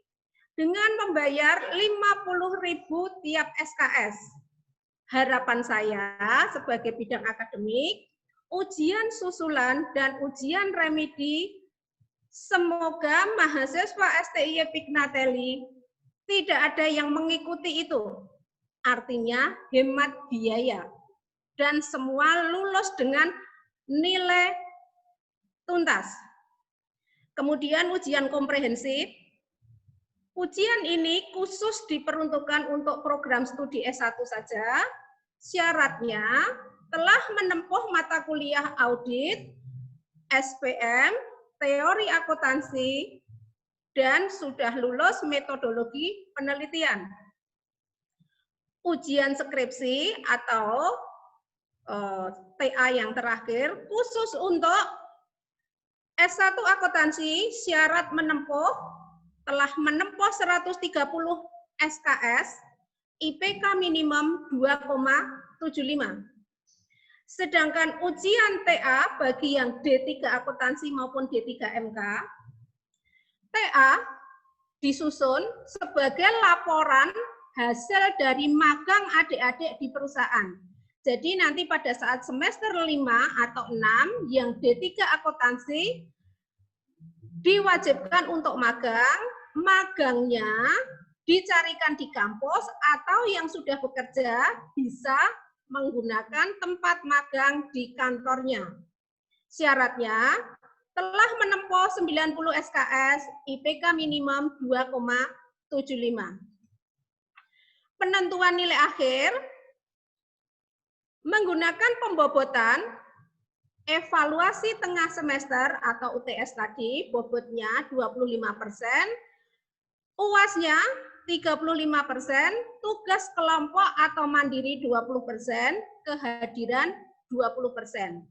dengan membayar 50.000 tiap SKS. Harapan saya sebagai bidang akademik, ujian susulan dan ujian remedi, semoga mahasiswa STI Pignatelli tidak ada yang mengikuti itu. Artinya hemat biaya. Dan semua lulus dengan nilai tuntas. Kemudian ujian komprehensif. Ujian ini khusus diperuntukkan untuk program studi S1 saja. Syaratnya telah menempuh mata kuliah audit, SPM, teori akuntansi, dan sudah lulus metodologi penelitian. Ujian skripsi atau TA yang terakhir, khusus untuk S1 akuntansi, syarat telah menempuh 130 SKS, IPK minimum 2,75. Sedangkan ujian TA bagi yang D3 akuntansi maupun D3 MK, TA disusun sebagai laporan hasil dari magang adik-adik di perusahaan. Jadi nanti pada saat semester 5 atau 6 yang D3 akuntansi diwajibkan untuk magang, magangnya dicarikan di kampus atau yang sudah bekerja bisa menggunakan tempat magang di kantornya. Syaratnya telah menempuh 90 SKS, IPK minimum 2,75. Penentuan nilai akhir menggunakan pembobotan evaluasi tengah semester atau UTS tadi, bobotnya 25%, UAS-nya 35%, tugas kelompok atau mandiri 20%, kehadiran 20%.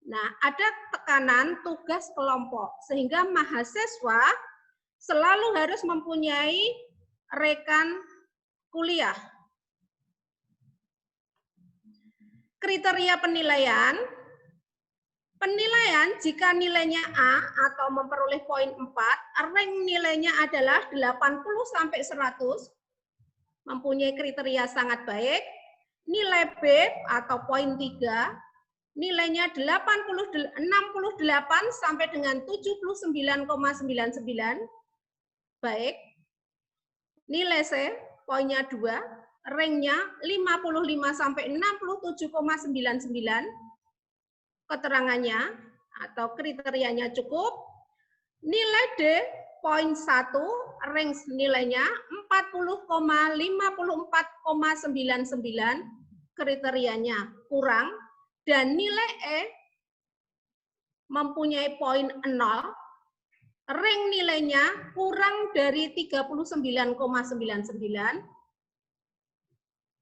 Nah, ada tekanan tugas kelompok, sehingga mahasiswa selalu harus mempunyai rekan kuliah. Kriteria penilaian, jika nilainya A atau memperoleh poin 4, rank nilainya adalah 80-100, mempunyai kriteria sangat baik. Nilai B atau poin 3, nilainya 68 sampai dengan 79,99, baik. Nilai C, poinnya 2, ranknya 55 sampai 67,99, keterangannya atau kriterianya cukup. Nilai D, poin 1, rank nilainya 40,54,99, kriterianya kurang. Dan nilai E mempunyai poin 0, rank nilainya kurang dari 39,99,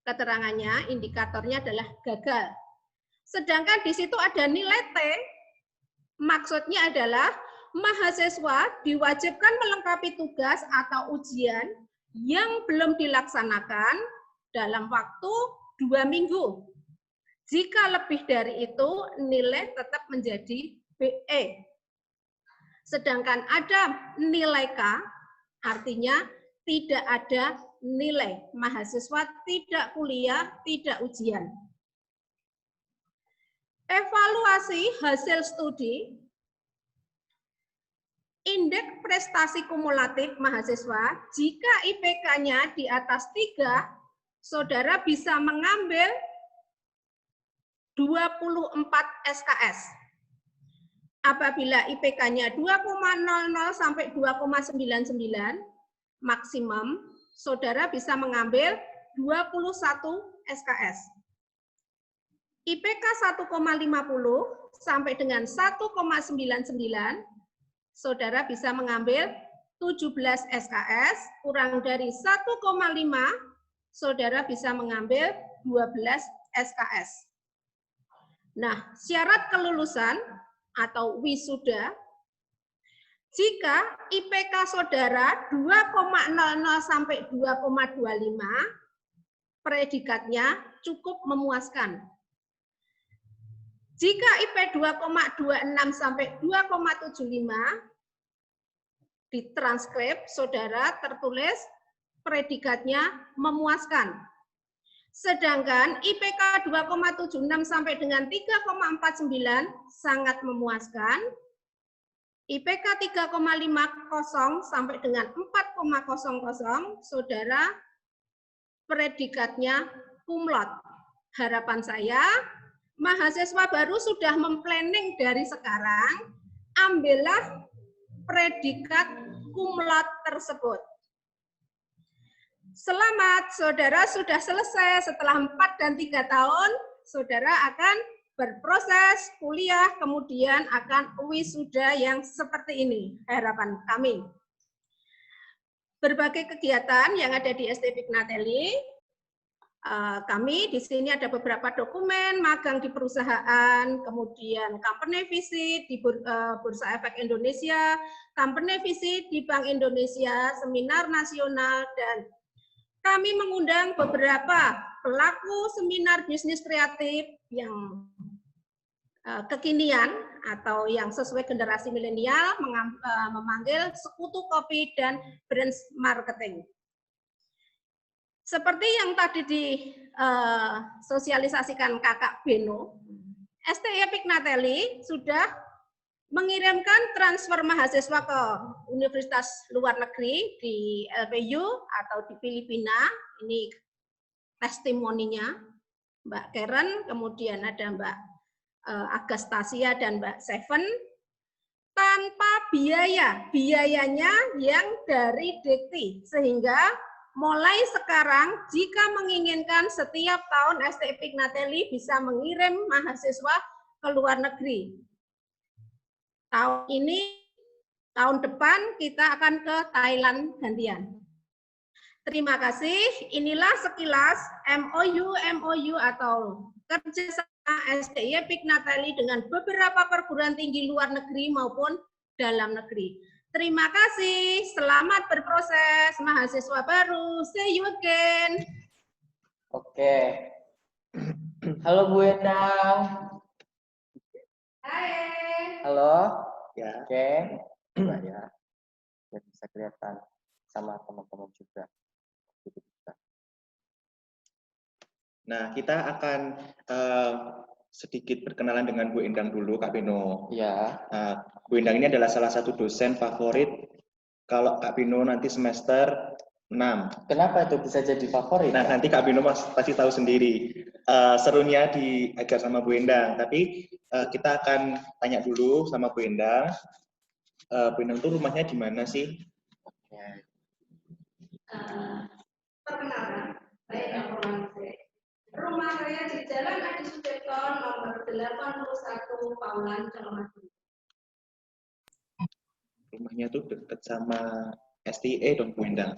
keterangannya, indikatornya adalah gagal. Sedangkan di situ ada nilai T, maksudnya adalah mahasiswa diwajibkan melengkapi tugas atau ujian yang belum dilaksanakan dalam waktu 2 minggu. Jika lebih dari itu, nilai tetap menjadi BE. Sedangkan ada nilai K, artinya tidak ada nilai. Mahasiswa tidak kuliah, tidak ujian. Evaluasi hasil studi, indeks prestasi kumulatif mahasiswa, jika IPK-nya di atas 3, saudara bisa mengambil 24 SKS. Apabila IPK-nya 2,00 sampai 2,99 maksimum, saudara bisa mengambil 21 SKS. IPK 1,50 sampai dengan 1,99, saudara bisa mengambil 17 SKS, kurang dari 1,5, saudara bisa mengambil 12 SKS. Nah, syarat kelulusan atau wisuda, jika IPK saudara 2,00 sampai 2,25, predikatnya cukup memuaskan. Jika IP 2,26 sampai 2,75, di transkrip saudara tertulis predikatnya memuaskan. Sedangkan IPK 2,76 sampai dengan 3,49 sangat memuaskan. IPK 3,50 sampai dengan 4,00, saudara predikatnya kumlot. Harapan saya, mahasiswa baru sudah memplanning dari sekarang, ambillah predikat kumlot tersebut. Selamat, saudara sudah selesai. Setelah 4 dan 3 tahun, saudara akan berproses kuliah, kemudian akan wisuda yang seperti ini, harapan kami. Berbagai kegiatan yang ada di SD Pignatelli, kami di sini ada beberapa dokumen, magang di perusahaan, kemudian company visit di Bursa Efek Indonesia, company visit di Bank Indonesia, seminar nasional, dan kami mengundang beberapa pelaku seminar bisnis kreatif yang kekinian atau yang sesuai generasi milenial memanggil sekutu kopi dan brand marketing. Seperti yang tadi disosialisasikan Kakak Beno, STI Pignatelli sudah mengirimkan transfer mahasiswa ke universitas luar negeri di LPU atau di Filipina. Ini testimoninya Mbak Karen, kemudian ada Mbak Agastasia dan Mbak Seven, tanpa biaya, biayanya yang dari Dikti, sehingga mulai sekarang jika menginginkan setiap tahun STI Pignatelli bisa mengirim mahasiswa ke luar negeri. Tahun ini, tahun depan kita akan ke Thailand gantian. Terima kasih. Inilah sekilas MOU atau kerjasama STI Pignatelli dengan beberapa perguruan tinggi luar negeri maupun dalam negeri. Terima kasih. Selamat berproses mahasiswa baru. See you again. Oke. Halo Bu Endang. Hai. Halo. Ya. Oke. Nah, ya. Biar bisa kelihatan sama teman-teman juga. Nah, kita akan sedikit berkenalan dengan Bu Endang dulu, Kak Beno. Ya. Bu Endang ini adalah salah satu dosen favorit kalau Kak Beno nanti semester 6. Kenapa itu bisa jadi favorit? Nah, nanti Kak Beno pasti tahu sendiri. Serunya diajar sama Bu Endang. Tapi kita akan tanya dulu sama Bu Endang. Bu Endang itu rumahnya di mana sih? Oke. Perkenalkan, saya Yang Rumah saya di Jalan Adi Sucipto nomor 81 Paulan, Colomadu. Rumahnya tuh dekat sama STE dong, Bu Endang.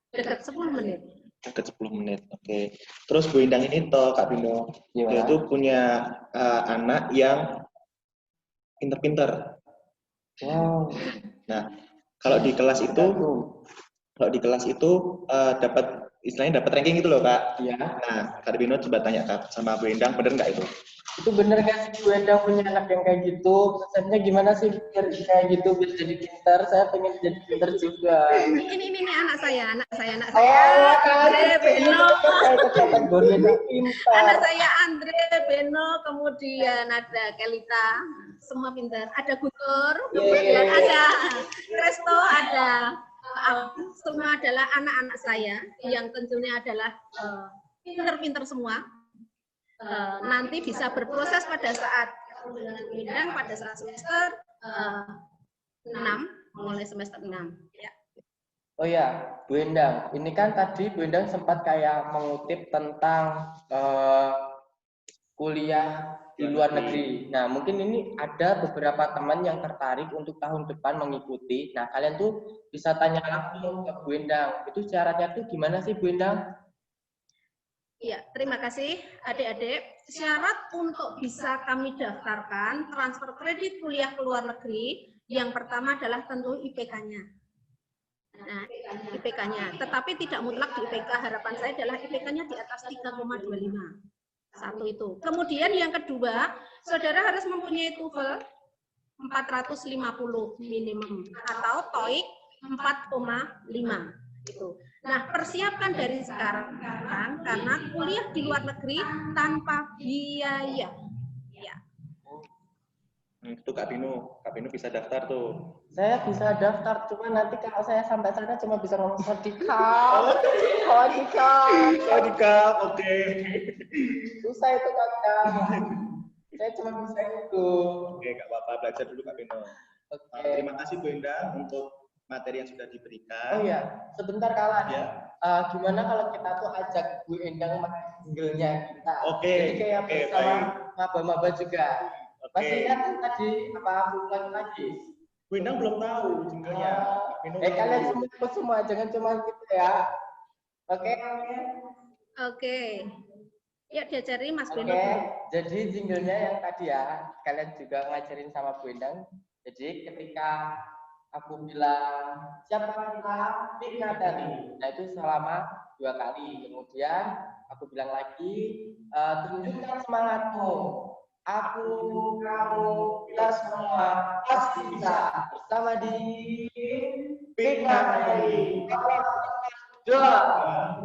Dekat 10 menit. Dekat 10 menit. Oke. Terus Bu Endang ini toh Kak Bino, dia itu punya anak yang pinter-pinter. Wow. Nah, kalau di kelas itu dapat istilahnya dapat ranking gitu loh, Kak. Iya. Nah, Kak Bino coba tanya Kak sama Bu Endang, bener nggak itu? Itu bener nggak sih Bu Endang punya anak yang kayak gitu? Prosesnya gimana sih biar kayak gitu, biar jadi pintar? Saya pengen jadi pintar juga. Ini anak saya. Oh, Andre Beno. Kategori anak pintar. Anak saya Andre Beno, kemudian ada Kelita, semua pintar. Ada Guntur, kemudian ada Resto, ada semua adalah anak-anak saya yang tentunya adalah pintar-pintar semua. Nanti bisa berproses pada saat dengan pada saat semester 6, mulai semester 6. Ya. Oh ya, Bu Endang, ini kan tadi Bu Endang sempat kayak mengutip tentang kuliah di luar negeri. Nah, mungkin ini ada beberapa teman yang tertarik untuk tahun depan mengikuti. Nah, kalian tuh bisa tanya langsung ke Bu Endang. Itu syaratnya tuh gimana sih, Bu Endang? Iya, terima kasih adik-adik. Syarat untuk bisa kami daftarkan transfer kredit kuliah ke luar negeri, yang pertama adalah tentu IPK-nya. Nah, IPK-nya. Tetapi tidak mutlak di IPK. Harapan saya adalah IPK-nya di atas 3,25. Satu itu. Kemudian yang kedua, saudara harus mempunyai TOEFL 450 minimum atau TOEIC 4,5 itu. Nah, persiapkan dari sekarang karena kuliah di luar negeri tanpa biaya. Ya. Itu Kak Bino bisa daftar tuh. Saya bisa daftar, cuma nanti kalau saya sampai sana cuma bisa ngomong Sodika. Oke. Susah itu Kakak. Saya cuma bisa itu. Oke, nggak apa-apa, belajar dulu Kak Bino. Oke. Terima kasih Bu Endang untuk materi yang sudah diberikan. Oh iya, sebentar kalah. Ya. Gimana kalau kita tuh ajak Bu Endang main singlenya kita? Oke. Jadi kayak bersama maba-maba juga. Masih ingat tadi apa aku ulang lagi? Bu Endang belum tahu jinglenya. Kalian semua jangan cuma gitu ya. Oke. Oke. Ya, diajari Mas Beno. Oke, jadi jinglenya yang tadi ya, kalian juga ngajarin sama Bu Endang. Jadi ketika aku bilang siapa kita Pignatelli, nah itu selama 2 kali. Kemudian aku bilang lagi tunjukkan semangatmu. Aku, kamu, kita semua pasti bisa. Bersama di Big Family.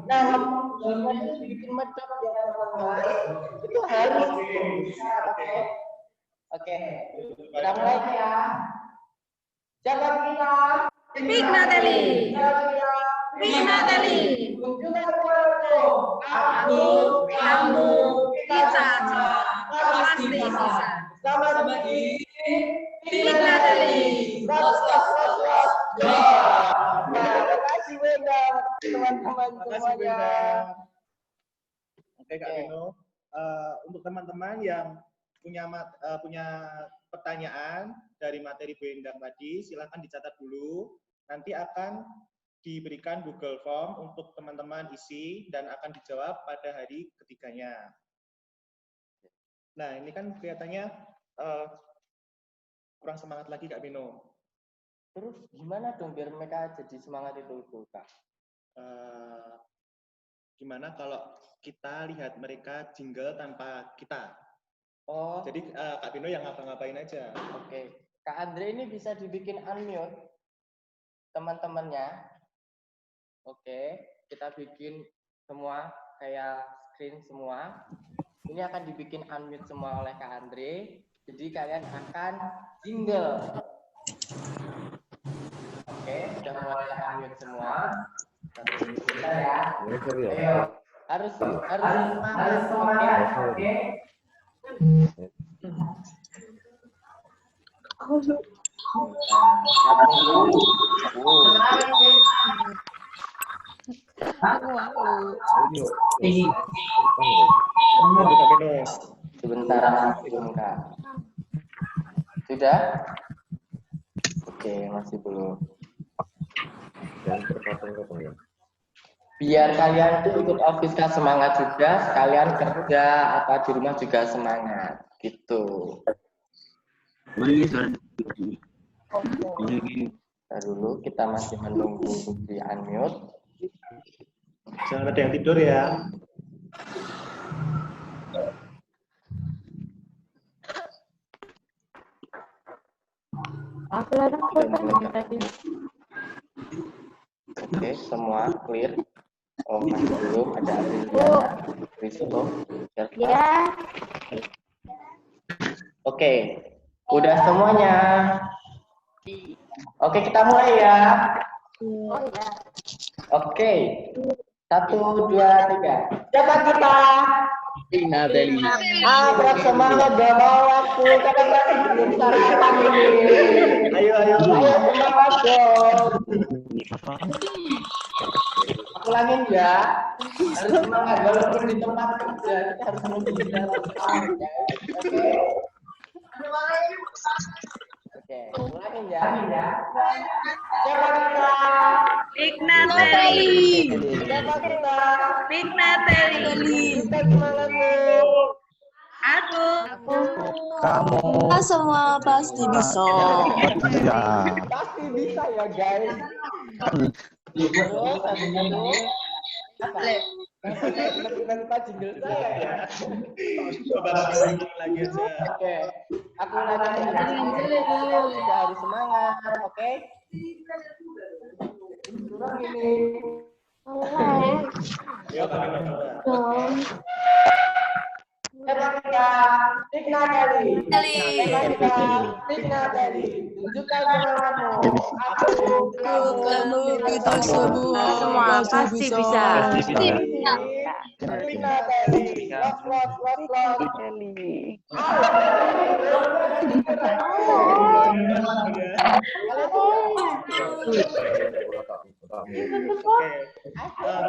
Nah, itu bikin medok ya teman-teman. Itu harus bisa, oke? Oke, kita mulai ya. Jaga kita. Big Natalie. Big Natalie. Aku, kamu, kita semua pasti bisa. Sama di Big Natalie. Terima kasih Wenda, teman-teman semuanya. Oke Kak Bino, untuk teman-teman yang punya pertanyaan dari materi Bu Endang tadi, silakan dicatat dulu. Nanti akan diberikan Google Form untuk teman-teman isi dan akan dijawab pada hari ketiganya. Nah, ini kan kelihatannya kurang semangat lagi Kak Bino. Terus gimana dong biar mereka jadi semangat itu Kak? Gimana kalau kita lihat mereka jingle tanpa kita? Oh. Jadi Kak Bino yang ngapa-ngapain aja. Oke. Kak Andre ini bisa dibikin unmute teman-temannya. Oke, kita bikin semua kayak screen semua. Ini akan dibikin unmute semua oleh Kak Andre. Jadi kalian akan jingle. Oke, sudah mulai unmute semua. Kita ya. Ayo, harus semangat. Oke. Sebentar, Kak. Sudah? Oke, masih belum. Biar kalian tuh ikut Ofiska semangat juga, sekalian kerja atau di rumah juga semangat, gitu. Ntar dulu, kita masih menunggu di unmute. Jangan ada yang tidur ya. Oke, semua clear. Oh, masih belum ada Adriana, Risto, Ya. Oke, udah semuanya. Oke, kita mulai ya. Oke, 1, 2, 3. Siapa kita? Berat semangat bawa waktu. Kadang-kadang belum sarapan ini. Ayo. Semangat dong. Aku lagi ya. Harus semangat walaupun di tempat kerja kita harus menghindar. Oke, ulangin ya. Siapa kita? Big Natalie. Siapa kita? Big Natalie. Kita semangat nih. Aku. Kita semua pasti bisa. Pasti bisa ya guys. Terus apa? Lupa jingle saya ya. Coba lagi aja. Oke, aku lagi kita harus semangat, oke? Turun ini. Yuk, coba. Big Natalie. Tunjukkan semangatmu. Kamu kita semua pasti bisa. Big Natalie. Lock.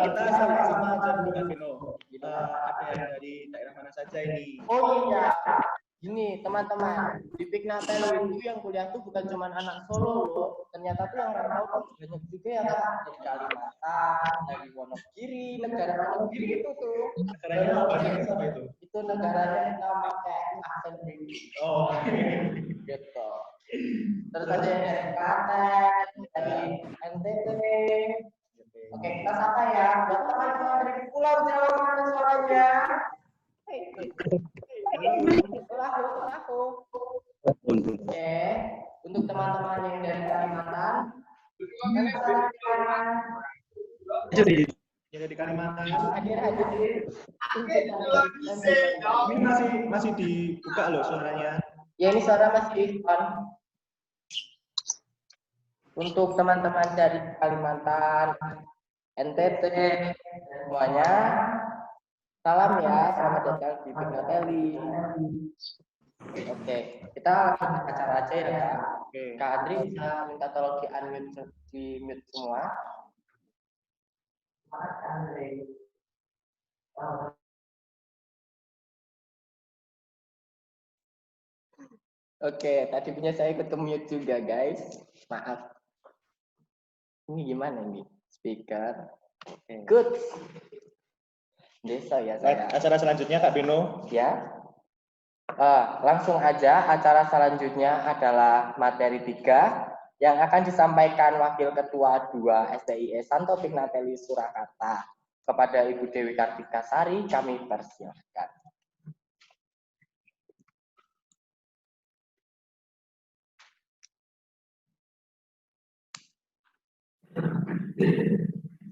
Kita sama-sama aja dulu Kak Bino. Ada yang dari daerah mana saja ini? Oh iya, gini teman-teman, di Big Natalie itu yang kuliah tuh bukan cuma anak Solo loh. Ternyata tuh yang rantau tuh banyak juga yang dari Kalimantan, dari Wonogiri, negara Wonogiri itu tuh. Negaranya apa itu? Itu negaranya kita pakai aksen British. Oh, Gitu. Terus ada yang dari Klaten, dari NTT. Oke, kita sapa ya. Buat teman-teman dari Pulau Jawa mana suaranya? Jadi di Kalimantan ini masih dibuka loh suaranya. Ya, ini suara masih on. Untuk teman-teman dari Kalimantan, NTT, semuanya, salam ya, selamat datang di Pignatelli. Oke, kita langsung ke acara aja ya. Oke. Kak Andri bisa minta tolong di-mute semua. Oke, tadi punya saya ikut mute juga guys. Maaf. Ini gimana nih? Speaker. Oke. Good. Desa ya saya. Acara selanjutnya Kak Beno. Ya. Langsung aja, acara selanjutnya adalah materi 3 yang akan disampaikan Wakil Ketua 2 STIE Santo Pignatelli Surakarta. Kepada Ibu Dewi Kartika Sari, kami persilahkan.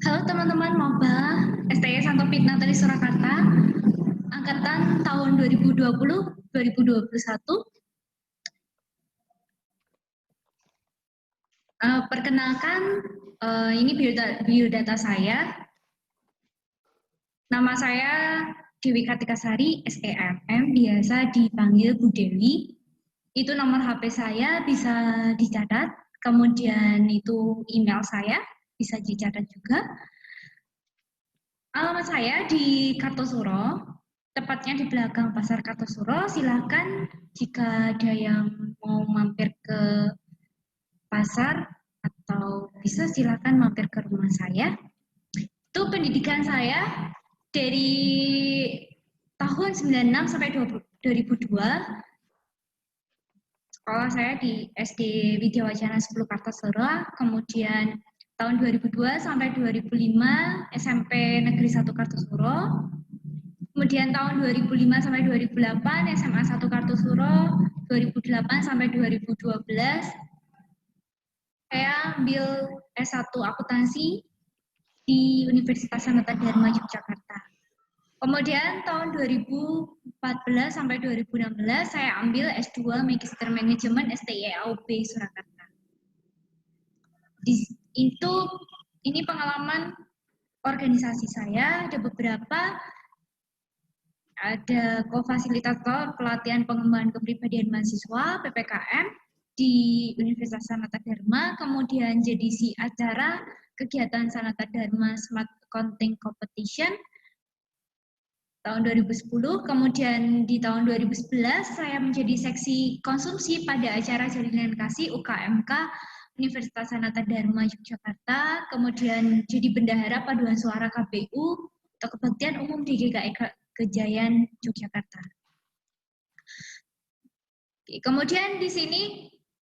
Halo teman-teman Maba STIE Santo Pignatelli Surakarta, angkatan tahun 2020-2021. Perkenalkan, ini biodata saya. Nama saya Dewi Kartika Sari, SEMM, biasa dipanggil Bu Dewi. Itu nomor HP saya, bisa dicatat. Kemudian itu email saya, bisa dicatat juga. Alamat saya di Kartosuro, tepatnya di belakang Pasar Kartosuro. Silakan jika ada yang mau mampir ke pasar atau bisa silakan mampir ke rumah saya. Itu pendidikan saya dari tahun 96 sampai 2002. Sekolah saya di SD Widya Wacana 10 Kartosuro, kemudian tahun 2002 sampai 2005 SMP Negeri 1 Kartosuro, kemudian tahun 2005 sampai 2008 SMA 1 Kartosuro, 2008 sampai 2012 saya ambil S1 akuntansi di Universitas Sanata Dharma Yogyakarta. Kemudian tahun 2014 sampai 2016 saya ambil S2 Magister Manajemen STIE AUB Surakarta. Ini pengalaman organisasi saya, ada beberapa, ada kofasilitator pelatihan pengembangan kepribadian mahasiswa PPKM di Universitas Sanata Dharma, kemudian jadi si acara kegiatan Sanata Dharma Smart Accounting Competition tahun 2010, kemudian di tahun 2011 saya menjadi seksi konsumsi pada acara Jalinan Kasih UKMK Universitas Sanata Dharma Yogyakarta, kemudian jadi bendahara paduan suara KPU atau Kebaktian Umum di GKI Kejayaan Yogyakarta. Kemudian di sini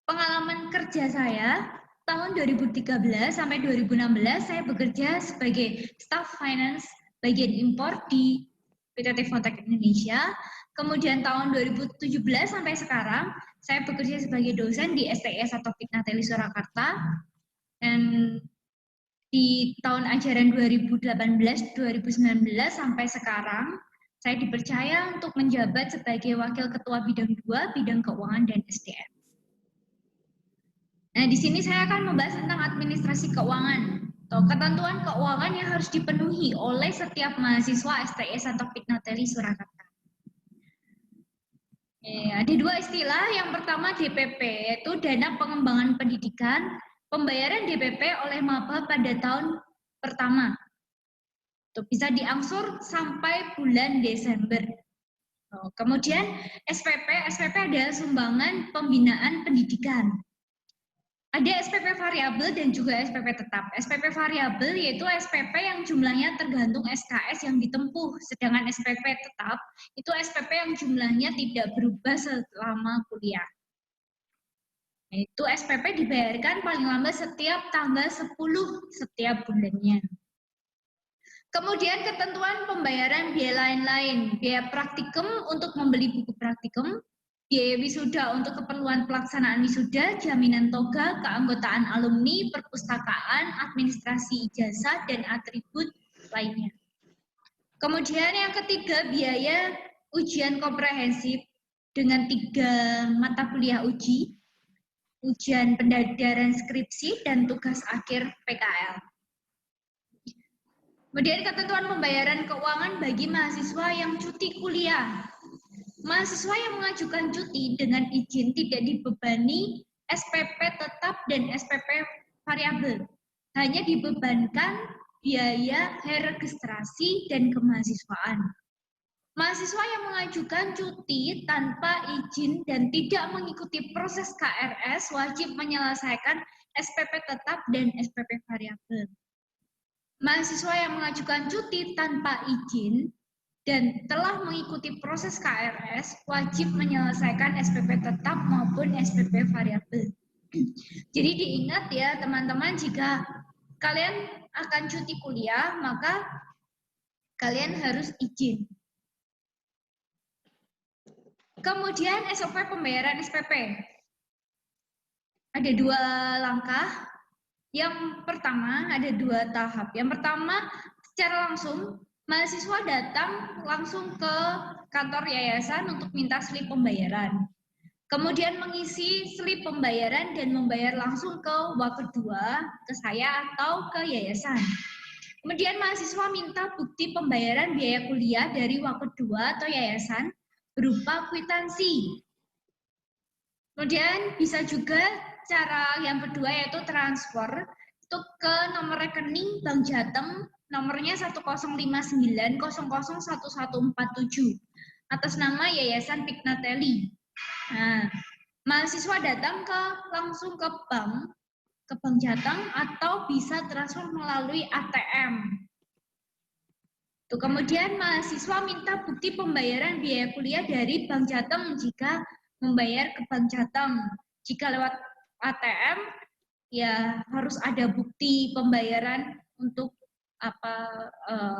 pengalaman kerja saya tahun 2013 sampai 2016 saya bekerja sebagai staf finance bagian impor di PT Tifotech Indonesia. Kemudian tahun 2017 sampai sekarang saya bekerja sebagai dosen di STIE Santo Pignatelli Surakarta. Dan di tahun ajaran 2018-2019 sampai sekarang saya dipercaya untuk menjabat sebagai Wakil Ketua Bidang 2, Bidang Keuangan dan SDM. Nah, di sini saya akan membahas tentang administrasi keuangan atau ketentuan keuangan yang harus dipenuhi oleh setiap mahasiswa STIE Santo Pignatelli Surakarta. Ada dua istilah, yang pertama DPP, yaitu Dana Pengembangan Pendidikan, pembayaran DPP oleh maba pada tahun pertama. Itu bisa diangsur sampai bulan Desember. Kemudian SPP adalah sumbangan pembinaan pendidikan. Ada SPP variabel dan juga SPP tetap. SPP variabel yaitu SPP yang jumlahnya tergantung SKS yang ditempuh, sedangkan SPP tetap itu SPP yang jumlahnya tidak berubah selama kuliah. Itu SPP dibayarkan paling lambat setiap tanggal 10 setiap bulannya. Kemudian ketentuan pembayaran biaya lain-lain, biaya praktikum untuk membeli buku praktikum, biaya wisuda untuk keperluan pelaksanaan wisuda, jaminan toga, keanggotaan alumni, perpustakaan, administrasi ijazah, dan atribut lainnya. Kemudian yang ketiga, biaya ujian komprehensif dengan 3 mata kuliah ujian pendadaran skripsi, dan tugas akhir PKL. Kemudian ketentuan pembayaran keuangan bagi mahasiswa yang cuti kuliah. Mahasiswa yang mengajukan cuti dengan izin tidak dibebani SPP tetap dan SPP variabel. Hanya dibebankan biaya registrasi dan kemahasiswaan. Mahasiswa yang mengajukan cuti tanpa izin dan tidak mengikuti proses KRS wajib menyelesaikan SPP tetap dan SPP variabel. Mahasiswa yang mengajukan cuti tanpa izin dan telah mengikuti proses KRS wajib menyelesaikan SPP tetap maupun SPP variabel. Jadi diingat ya teman-teman, jika kalian akan cuti kuliah maka kalian harus izin. Kemudian SOP pembayaran SPP. Ada 2 langkah. Yang pertama ada 2 tahap. Yang pertama secara langsung mahasiswa datang langsung ke kantor yayasan untuk minta slip pembayaran. Kemudian mengisi slip pembayaran dan membayar langsung ke Wakedua, ke saya atau ke yayasan. Kemudian mahasiswa minta bukti pembayaran biaya kuliah dari Wakedua atau yayasan berupa kwitansi. Kemudian bisa juga cara yang kedua yaitu transfer itu ke nomor rekening Bank Jateng, nomornya 1059001147 atas nama Yayasan Pignatelli. Nah, mahasiswa datang langsung ke Bank Jateng atau bisa transfer melalui ATM. Tuh, kemudian mahasiswa minta bukti pembayaran biaya kuliah dari Bank Jateng jika membayar ke Bank Jateng. Jika lewat ATM, ya harus ada bukti pembayaran untuk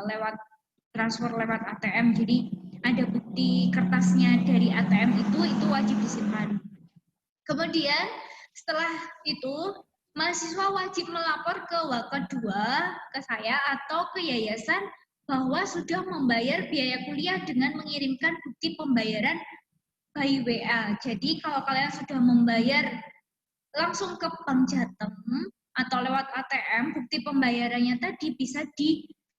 lewat transfer lewat ATM. Jadi ada bukti kertasnya dari ATM itu wajib disimpan. Kemudian setelah itu mahasiswa wajib melapor ke Wakedua, ke saya atau ke yayasan bahwa sudah membayar biaya kuliah dengan mengirimkan bukti pembayaran by WA. Jadi kalau kalian sudah membayar langsung ke Bank Jateng atau lewat ATM, bukti pembayarannya tadi bisa di-foto,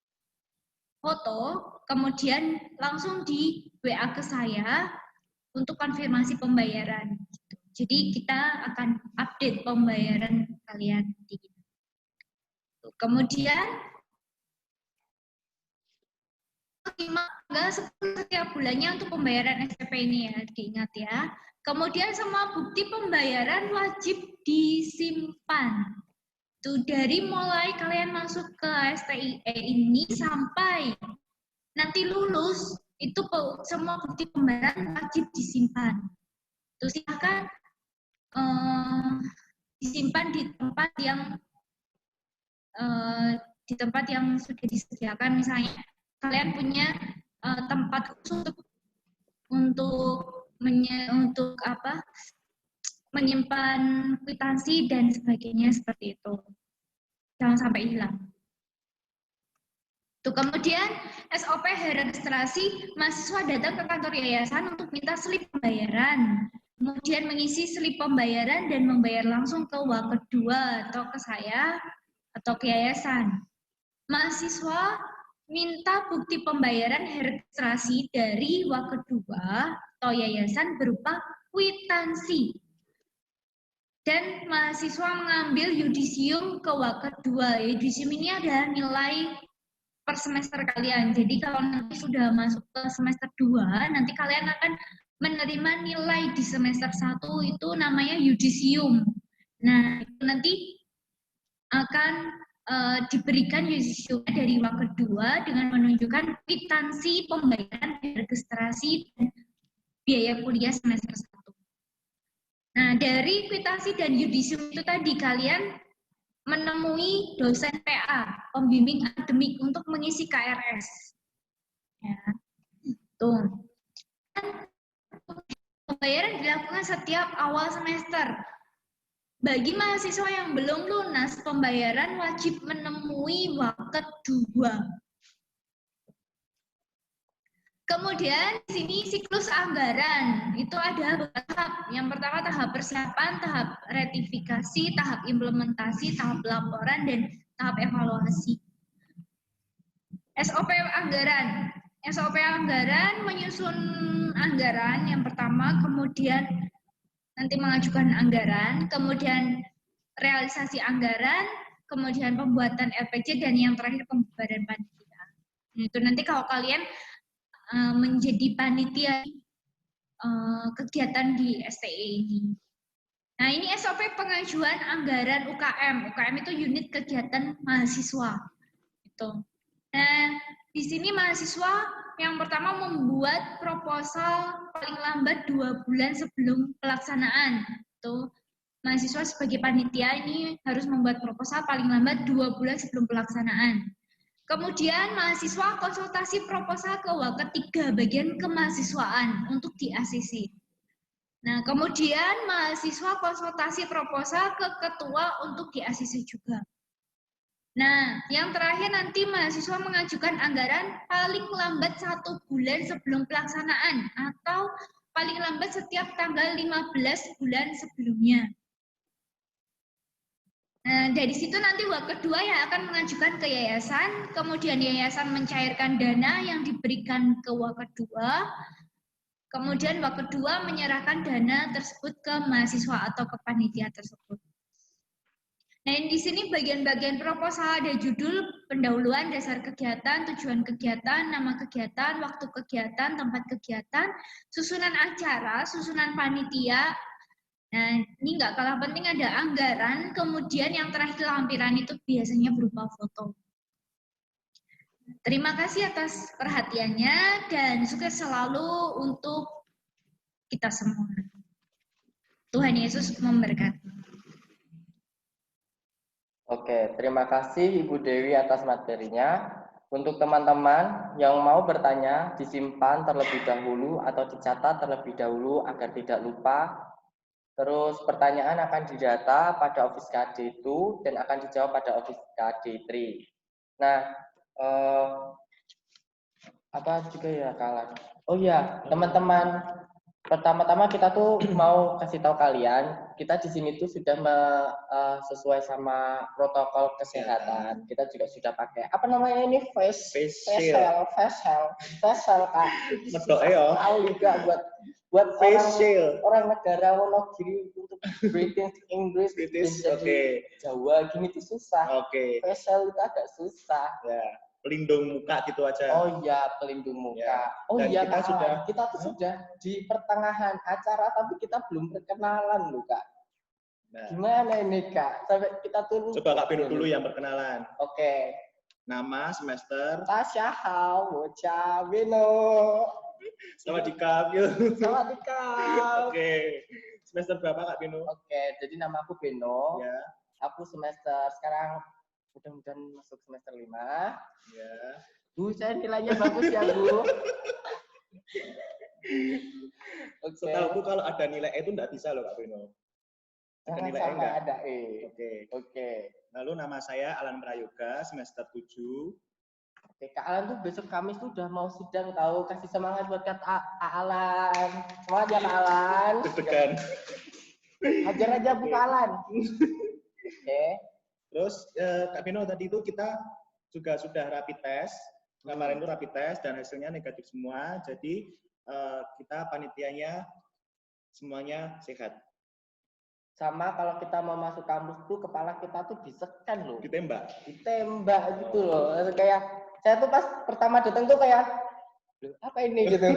kemudian langsung di WA ke saya untuk konfirmasi pembayaran. Jadi kita akan update pembayaran kalian. Kemudian setiap bulannya untuk pembayaran SPP ini ya, diingat ya. Kemudian semua bukti pembayaran wajib disimpan. Tuh, dari mulai kalian masuk ke STIE ini sampai nanti lulus, itu semua bukti pembayaran wajib disimpan. Tuh, silakan disimpan di tempat yang sudah disediakan. Misalnya kalian punya tempat khusus untuk menyimpan kwitansi dan sebagainya seperti itu. Jangan sampai hilang. Tuh, kemudian SOP registrasi, mahasiswa datang ke kantor yayasan untuk minta slip pembayaran. Kemudian mengisi slip pembayaran dan membayar langsung ke Wakedua atau ke saya atau ke yayasan. Mahasiswa minta bukti pembayaran registrasi dari Wakedua atau yayasan berupa kwitansi. Dan mahasiswa mengambil yudisium ke Wakedua. Yudisium ini adalah nilai per semester kalian. Jadi kalau nanti sudah masuk ke semester 2, nanti kalian akan menerima nilai di semester 1 itu namanya yudisium. Nah, itu nanti akan diberikan yudisium dari Wakedua dengan menunjukkan kwitansi pembayaran registrasi dan biaya kuliah semester 1. Nah, dari kwitansi dan yudisium itu tadi kalian menemui dosen PA, pembimbing akademik untuk mengisi KRS. Ya. Tuh. pembayaran dilakukan setiap awal semester. Bagi mahasiswa yang belum lunas, pembayaran wajib menemui waket 2. Kemudian di sini siklus anggaran itu ada beberapa tahap. Yang pertama tahap persiapan, tahap ratifikasi, tahap implementasi, tahap laporan, dan tahap evaluasi. SOP anggaran. SOP anggaran menyusun anggaran yang pertama, kemudian nanti mengajukan anggaran, kemudian realisasi anggaran, kemudian pembuatan LPJ, dan yang terakhir pembubaran panitia. Itu nanti kalau kalian menjadi panitia kegiatan di STE ini. Nah, ini SOP pengajuan anggaran UKM. UKM itu unit kegiatan mahasiswa. Itu. Nah, di sini mahasiswa yang pertama membuat proposal paling lambat 2 bulan sebelum pelaksanaan. Itu mahasiswa sebagai panitia ini harus membuat proposal paling lambat 2 bulan sebelum pelaksanaan. Kemudian mahasiswa konsultasi proposal ke waket 3 bagian kemahasiswaan untuk di ACC. Nah, kemudian mahasiswa konsultasi proposal ke ketua untuk di ACC juga. Nah, yang terakhir nanti mahasiswa mengajukan anggaran paling lambat 1 bulan sebelum pelaksanaan atau paling lambat setiap tanggal 15 bulan sebelumnya. Nah, dari situ nanti waket 2 yang akan mengajukan ke yayasan, kemudian yayasan mencairkan dana yang diberikan ke waket 2, kemudian waket 2 menyerahkan dana tersebut ke mahasiswa atau ke panitia tersebut. Nah, di sini bagian-bagian proposal ada judul, pendahuluan, dasar kegiatan, tujuan kegiatan, nama kegiatan, waktu kegiatan, tempat kegiatan, susunan acara, susunan panitia. Nah, ini nggak kalah penting ada anggaran, kemudian yang terakhir lampiran itu biasanya berupa foto. Terima kasih atas perhatiannya dan sukses selalu untuk kita semua. Tuhan Yesus memberkati. Oke, terima kasih Ibu Dewi atas materinya. Untuk teman-teman yang mau bertanya, disimpan terlebih dahulu atau dicatat terlebih dahulu agar tidak lupa. Terus pertanyaan akan didata pada Office KD 2 dan akan dijawab pada Office KD 3. Nah, apa juga ya kalan? Oh iya, teman-teman, pertama-tama kita tuh mau kasih tahu kalian, kita di sini tuh sudah sesuai sama protokol kesehatan. Kita juga sudah pakai apa namanya ini face shield Kak. Medok ya. Tahu juga buat orang negara Wonogiri untuk breathing English, Oke. Jawa gini tuh susah. Oke. Facial itu agak susah. Ya, pelindung muka gitu aja. Oh iya, pelindung muka. Ya. Oh Dan iya, kita tuh sudah di pertengahan acara tapi kita belum perkenalan loh, Kak. Nah, gimana ini, Kak? Sampai kita tuh coba Kak Pino dulu yang perkenalan. Oke. Nama, semester. Tasya Hao, Bocha Bino. Sawadikap yuk. Sawadikap. Oke. Semester berapa Kak Bino? Oke, jadi nama aku Bino. Ya. Aku semester sekarang mudah-mudahan masuk semester 5. Ya. Bu, saya nilainya bagus ya, Bu. Okay. Setahuku kalau ada nilai E itu enggak bisa loh Kak Bino. Ada nilai E enggak? Ada E. Oke. Lalu nama saya Alan Prayoga, semester 7. Oke, Kak Alan tuh besok Kamis tuh udah mau sidang tahu. Kasih semangat buat Kak Alan. Semangat ya Kak Alan. Deg-degan. Hajar aja Bu Kak Alan. Oke. Terus Kak Bino tadi itu kita juga sudah rapid test. Kemarin itu rapid test dan hasilnya negatif semua. Jadi kita panitianya semuanya sehat. Sama kalau kita mau masuk kampus tuh kepala kita tuh disekan loh. Ditembak gitu loh. Kayak saya tuh pas pertama datang tuh kayak apa ini gitu.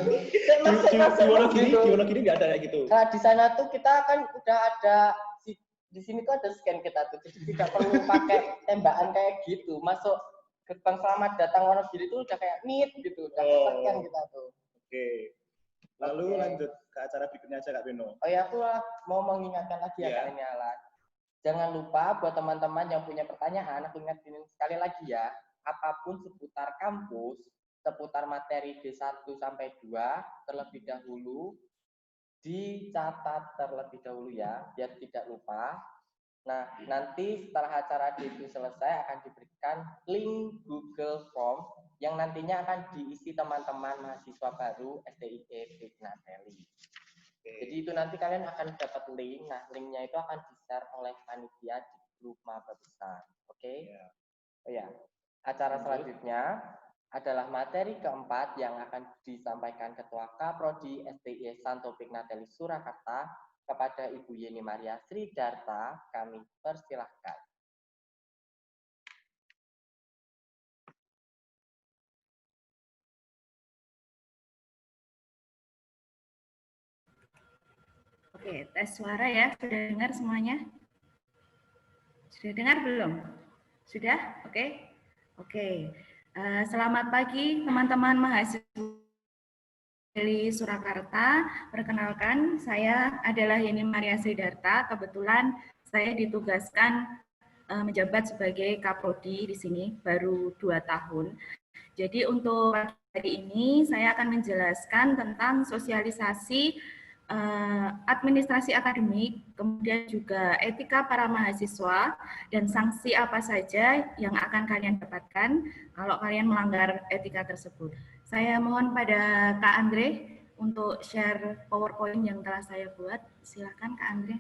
Di Wonogiri nggak ada kayak gitu. Nah di sana tuh kita kan udah ada di sini tuh ada scan kita tuh, jadi tidak perlu pakai tembakan kayak gitu. Masuk gerbang selamat datang Wonogiri tuh udah kayak nit gitu, udah scan kita tuh. Oke. Lalu lanjut ke acara berikutnya aja Kak Bino. Oh ya, aku mau mengingatkan lagi ya kalian Alan. Jangan lupa buat teman-teman yang punya pertanyaan, aku ingatin sekali lagi ya, apapun seputar kampus, seputar materi D1 sampai 2 terlebih dahulu dicatat terlebih dahulu ya, biar tidak lupa. Nah, nanti setelah acara itu selesai akan diberikan link Google Form yang nantinya akan diisi teman-teman mahasiswa baru SDIE Pignatelli. Jadi itu nanti kalian akan dapat link. Nah, linknya itu akan di-share oleh panitia di grup maba besar. Oke? Oh ya. Acara selanjutnya adalah materi keempat yang akan disampaikan Ketua Kaprodi SDIE Santo Pignatelli Surakarta kepada Ibu Yeni Maria Sridarta. Kami persilahkan. Oke, tes suara ya. Sudah dengar semuanya? Sudah dengar belum? Sudah? Oke. Oke. Selamat pagi teman-teman mahasiswa dari Surakarta. Perkenalkan, saya adalah Yeni Maria Sridarta. Kebetulan saya ditugaskan menjabat sebagai Kaprodi di sini baru 2 tahun. Jadi untuk hari ini saya akan menjelaskan tentang sosialisasi administrasi akademik, kemudian juga etika para mahasiswa, dan sanksi apa saja yang akan kalian dapatkan kalau kalian melanggar etika tersebut. Saya mohon pada Kak Andre untuk share PowerPoint yang telah saya buat. Silakan Kak Andre.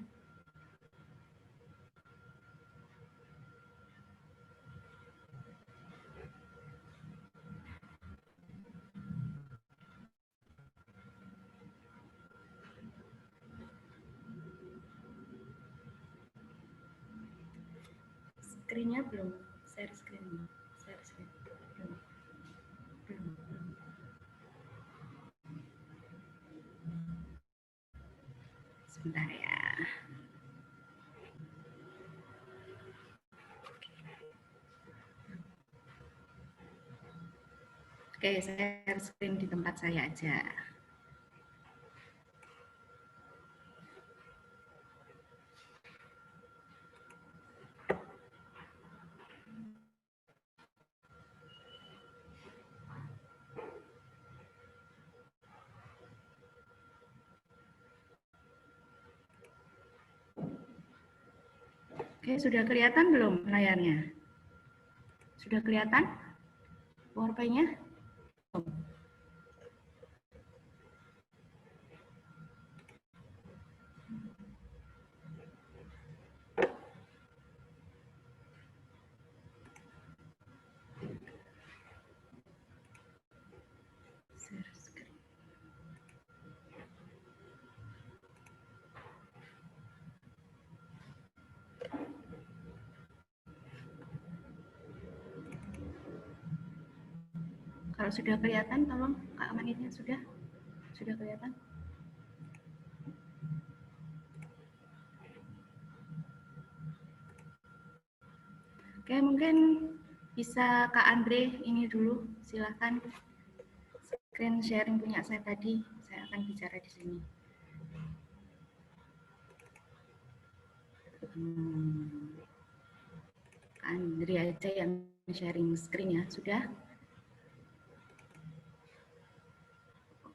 Screen-nya belum, share screen. Belum. Sebentar ya. Oke, saya share screen di tempat saya aja. Oke, sudah kelihatan belum layarnya? Sudah kelihatan PowerPoint-nya? Kalau sudah kelihatan, tolong Kak Manitnya sudah kelihatan. Oke, mungkin bisa Kak Andre ini dulu, silakan. Screen sharing punya saya tadi, saya akan bicara di sini. Kak Andre aja yang sharing screen ya, sudah?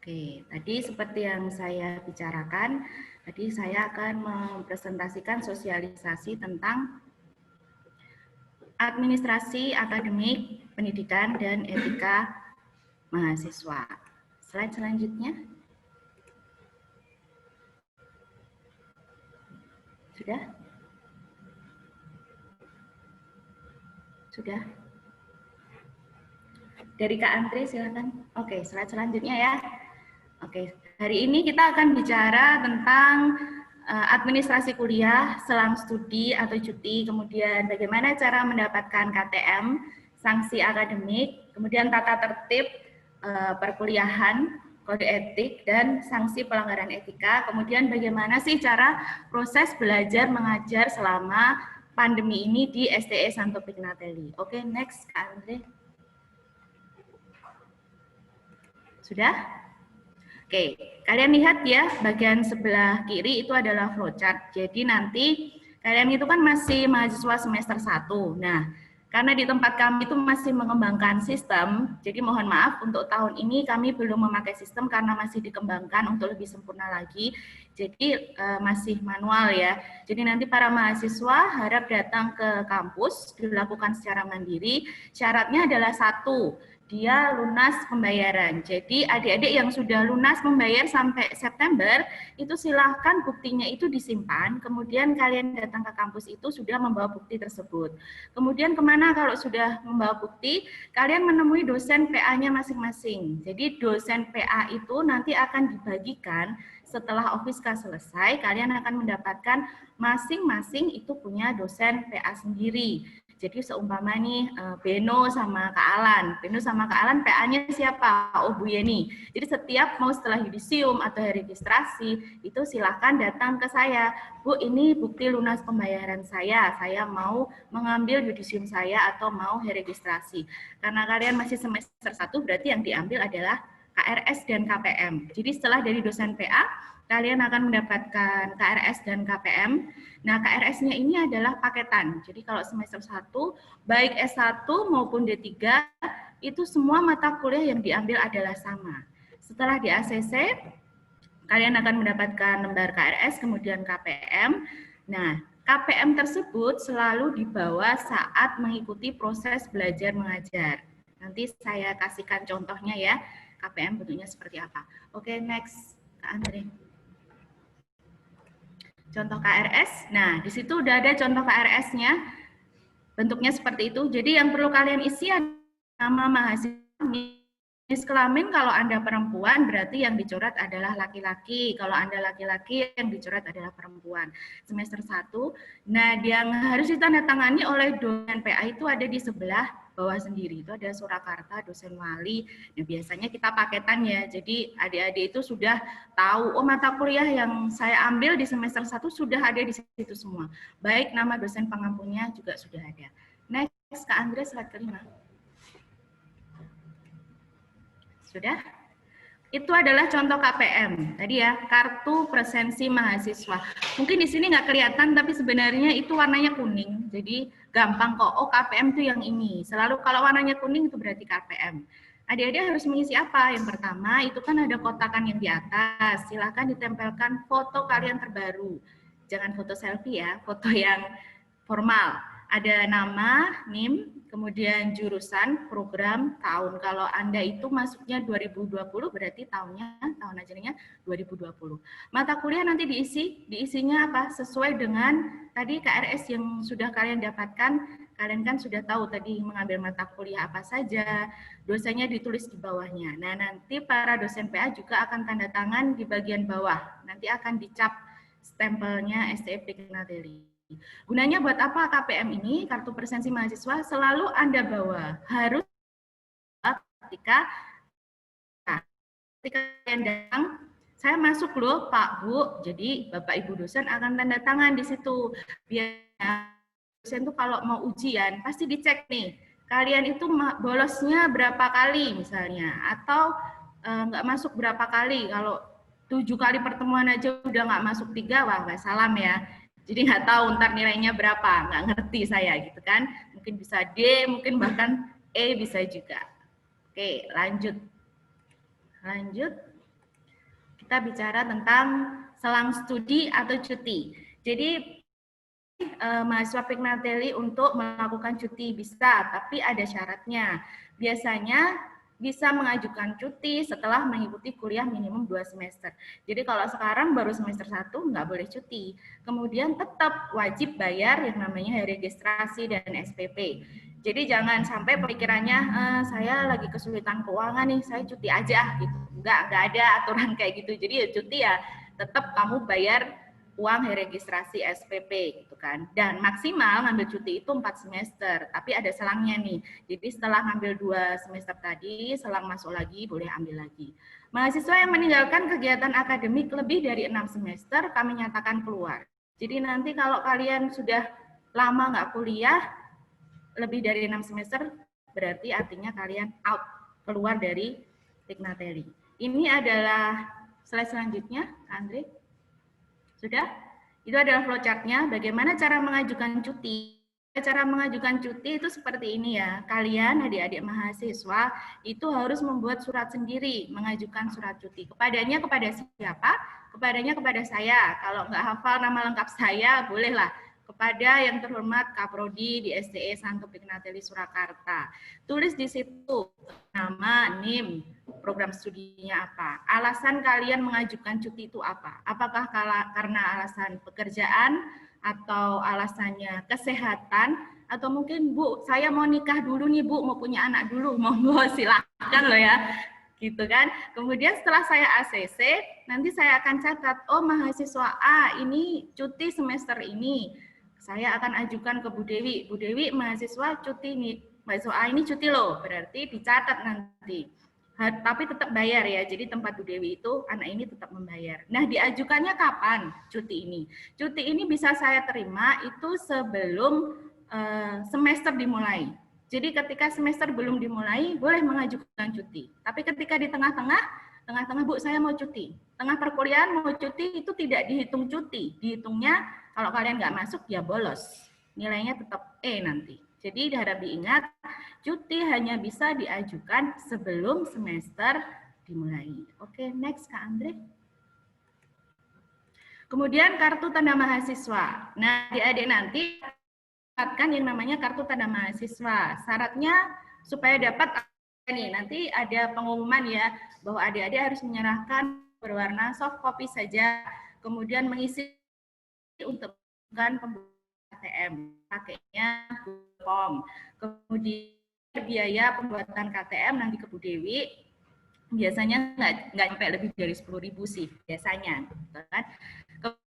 Oke, tadi seperti yang saya bicarakan, tadi saya akan mempresentasikan sosialisasi tentang administrasi akademik, pendidikan, dan etika mahasiswa. Slide selanjutnya. Sudah? Sudah? Dari Kak Andre, silakan. Oke, slide selanjutnya ya. Oke, hari ini kita akan bicara tentang administrasi kuliah, selang studi atau cuti, kemudian bagaimana cara mendapatkan KTM, sanksi akademik, kemudian tata tertib perkuliahan, kode etik, dan sanksi pelanggaran etika, kemudian bagaimana sih cara proses belajar mengajar selama pandemi ini di SDIE Santo Pignatelli. Oke, next, Kak Andre. Sudah? Oke, kalian lihat ya, bagian sebelah kiri itu adalah flowchart. Jadi nanti kalian itu kan masih mahasiswa semester 1. Nah, Karena di tempat kami itu masih mengembangkan sistem, jadi mohon maaf untuk tahun ini kami belum memakai sistem karena masih dikembangkan untuk lebih sempurna lagi. Jadi masih manual ya. Jadi nanti para mahasiswa harap datang ke kampus, dilakukan secara mandiri. Syaratnya adalah 1, dia lunas pembayaran. Jadi adik-adik yang sudah lunas membayar sampai September, itu silahkan buktinya itu disimpan, kemudian kalian datang ke kampus itu sudah membawa bukti tersebut. Kemudian kemana kalau sudah membawa bukti, kalian menemui dosen PA-nya masing-masing. Jadi dosen PA itu nanti akan dibagikan setelah Ofiska selesai, kalian akan mendapatkan masing-masing itu punya dosen PA sendiri. Jadi seumpama nih Beno sama Kak Alan. Beno sama Kak Alan PA-nya siapa? Oh Bu Yeni. Jadi setiap mau setelah yudisium atau registrasi itu silahkan datang ke saya. Bu, ini bukti lunas pembayaran saya. Saya mau mengambil yudisium saya atau mau registrasi. Karena kalian masih semester 1 berarti yang diambil adalah KRS dan KPM. Jadi setelah dari dosen PA, kalian akan mendapatkan KRS dan KPM. Nah, KRS-nya ini adalah paketan. Jadi kalau semester 1, baik S1 maupun D3, itu semua mata kuliah yang diambil adalah sama. Setelah di ACC, kalian akan mendapatkan lembar KRS, kemudian KPM. Nah, KPM tersebut selalu dibawa saat mengikuti proses belajar mengajar. Nanti saya kasihkan contohnya ya, KPM bentuknya seperti apa. Oke, next, Kak Andre. Contoh KRS, nah di situ udah ada contoh KRS-nya, bentuknya seperti itu. Jadi yang perlu kalian isi adalah nama mahasiswa, jenis kelamin. Kalau Anda perempuan berarti yang dicoret adalah laki-laki, kalau Anda laki-laki yang dicoret adalah perempuan. Semester 1, nah yang harus ditandatangani oleh dosen PA itu ada di sebelah bawah sendiri, itu ada Surakarta, dosen wali. Nah, biasanya kita paketan ya, jadi adik-adik itu sudah tahu, oh mata kuliah yang saya ambil di semester 1 sudah ada di situ semua. Baik nama dosen pengampunya juga sudah ada. Next, Kak Andre, slide kelima. Sudah? Itu adalah contoh KPM. Tadi ya, kartu presensi mahasiswa. Mungkin di sini nggak kelihatan, tapi sebenarnya itu warnanya kuning. Jadi gampang kok, oh KPM itu yang ini. Selalu kalau warnanya kuning itu berarti KPM. Adik-adik harus mengisi apa? Yang pertama, itu kan ada kotakan yang di atas. Silakan ditempelkan foto kalian terbaru. Jangan foto selfie ya, foto yang formal. Ada nama, NIM, kemudian jurusan, program, tahun. Kalau Anda itu masuknya 2020 berarti tahun ajarnya 2020. Mata kuliah nanti diisinya apa? Sesuai dengan tadi KRS yang sudah kalian dapatkan. Kalian kan sudah tahu tadi mengambil mata kuliah apa saja, dosanya ditulis di bawahnya. Nah, nanti para dosen PA juga akan tanda tangan di bagian bawah. Nanti akan dicap stempelnya STF Pignatelli. Gunanya buat apa KPM ini, kartu presensi mahasiswa, selalu Anda bawa. Harus ketika kalian datang, saya masuk loh Pak Bu, jadi Bapak Ibu dosen akan tanda tangan di situ. Biar dosen tuh kalau mau ujian, pasti dicek nih, kalian itu bolosnya berapa kali misalnya, atau nggak masuk berapa kali, kalau 7 kali pertemuan aja udah nggak masuk 3, wah salam ya. Jadi nggak tahu ntar nilainya berapa, nggak ngerti saya gitu kan. Mungkin bisa D, mungkin bahkan E bisa juga. Oke, lanjut. Kita bicara tentang selang studi atau cuti. Jadi mahasiswa Pignatelli untuk melakukan cuti bisa, tapi ada syaratnya. Biasanya bisa mengajukan cuti setelah mengikuti kuliah minimum 2 semester. Jadi kalau sekarang baru semester 1 nggak boleh cuti. Kemudian tetap wajib bayar yang namanya registrasi dan SPP. Jadi jangan sampai pemikirannya saya lagi kesulitan keuangan nih, saya cuti aja gitu. Nggak ada aturan kayak gitu. Jadi ya cuti ya tetap kamu bayar uang registrasi SPP gitu kan. Dan maksimal ngambil cuti itu 4 semester, tapi ada selangnya nih. Jadi setelah ngambil 2 semester tadi, selang masuk lagi boleh ambil lagi. Mahasiswa yang meninggalkan kegiatan akademik lebih dari 6 semester kami nyatakan keluar. Jadi nanti kalau kalian sudah lama nggak kuliah, lebih dari 6 semester, berarti artinya kalian out, keluar dari Pignatelli. Ini adalah slide selanjutnya, Andre. Sudah? Itu adalah flowchart-nya, bagaimana cara mengajukan cuti. cara mengajukan cuti itu seperti ini ya. Kalian adik-adik mahasiswa itu harus membuat surat sendiri, mengajukan surat cuti. Kepadanya kepada siapa? Kepadanya kepada saya. Kalau nggak hafal nama lengkap saya, bolehlah kepada yang terhormat Kaprodi di SDE Santo Ignatius Surakarta. Tulis di situ nama, NIM, program studinya apa. Alasan kalian mengajukan cuti itu apa? Apakah karena alasan pekerjaan, atau alasannya kesehatan, atau mungkin Bu, saya mau nikah dulu nih Bu, mau punya anak dulu, monggo silahkan loh ya. Gitu kan. Kemudian setelah saya ACC, nanti saya akan catat, oh mahasiswa A ini cuti semester ini. Saya akan ajukan ke Bu Dewi. Bu Dewi, mahasiswa cuti nih, mahasiswa A ini cuti loh, berarti dicatat nanti. Tapi tetap bayar ya, jadi tempat Bu Dewi itu anak ini tetap membayar. Nah, diajukannya kapan cuti ini? Cuti ini bisa saya terima itu sebelum semester dimulai. Jadi ketika semester belum dimulai, boleh mengajukan cuti. Tapi ketika di tengah-tengah Bu saya mau cuti, tengah perkuliahan mau cuti, itu tidak dihitung cuti. Dihitungnya kalau kalian nggak masuk ya bolos, nilainya tetap E nanti. Jadi harap diingat, cuti hanya bisa diajukan sebelum semester dimulai. Oke, next Kak Andre. Kemudian kartu tanda mahasiswa. Nah, adik-adik nanti dapatkan yang namanya kartu tanda mahasiswa. Syaratnya supaya dapat nih, nanti ada pengumuman ya, bahwa adik-adik harus menyerahkan berwarna soft copy saja, kemudian mengisi untuk pembuatan KTM, pakainya form. Kemudian biaya pembuatan KTM nanti ke Bu Dewi, biasanya nggak sampai lebih dari 10.000 sih biasanya, kan?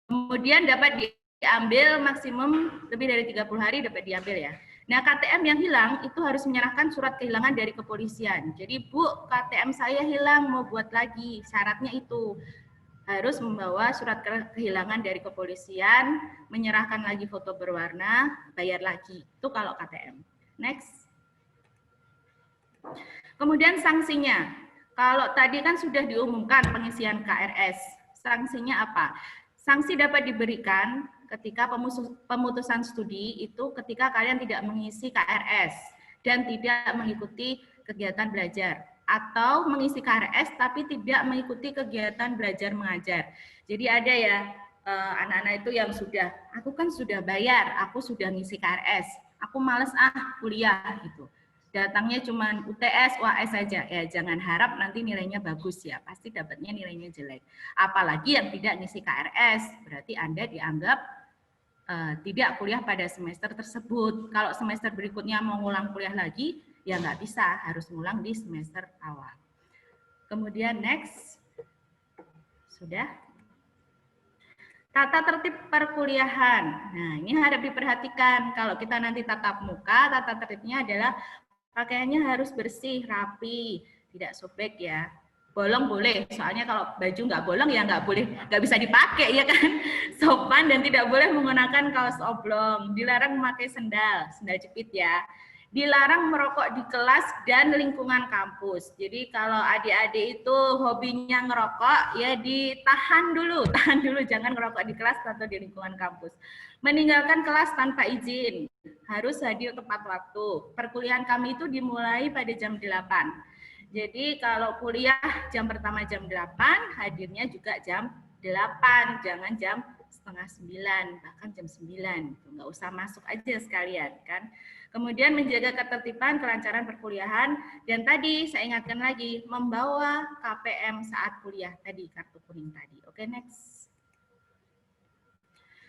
Kemudian dapat diambil maksimum lebih dari 30 hari dapat diambil ya. Nah, KTM yang hilang itu harus menyerahkan surat kehilangan dari kepolisian. Jadi Bu, KTM saya hilang, mau buat lagi. Syaratnya itu harus membawa surat kehilangan dari kepolisian, menyerahkan lagi foto berwarna, bayar lagi. Itu kalau KTM. Next. Kemudian sanksinya. Kalau tadi kan sudah diumumkan pengisian KRS. Sanksinya apa? Sanksi dapat diberikan ketika pemutusan studi itu ketika kalian tidak mengisi KRS dan tidak mengikuti kegiatan belajar. Atau mengisi KRS tapi tidak mengikuti kegiatan belajar mengajar. Jadi ada ya anak-anak itu yang sudah, aku kan sudah bayar, aku sudah ngisi KRS, aku males kuliah gitu. Datangnya cuma UTS, UAS saja, ya jangan harap nanti nilainya bagus ya, pasti dapatnya nilainya jelek. Apalagi yang tidak ngisi KRS, berarti Anda dianggap tidak kuliah pada semester tersebut. Kalau semester berikutnya mau ngulang kuliah lagi, ya nggak bisa, harus ngulang di semester awal. Kemudian next, sudah. Tata tertib perkuliahan. Nah, ini harap diperhatikan. Kalau kita nanti tatap muka, tata tertibnya adalah pakaiannya harus bersih, rapi, tidak sobek ya. Bolong boleh, soalnya kalau baju nggak bolong ya nggak boleh, nggak bisa dipakai ya kan. Sopan dan tidak boleh menggunakan kaos oblong. Dilarang memakai sendal jepit ya. Dilarang merokok di kelas dan lingkungan kampus. Jadi kalau adik-adik itu hobinya ngerokok, ya ditahan dulu, jangan ngerokok di kelas atau di lingkungan kampus. Meninggalkan kelas tanpa izin, harus hadir tepat waktu. Perkuliahan kami itu dimulai pada jam 8. Jadi kalau kuliah jam pertama jam 8, hadirnya juga jam 8, jangan jam setengah 9, bahkan jam 9. Nggak usah masuk aja sekalian kan. Kemudian menjaga ketertiban, kelancaran perkuliahan, dan tadi saya ingatkan lagi, membawa KPM saat kuliah tadi, kartu kuning tadi. Oke, next.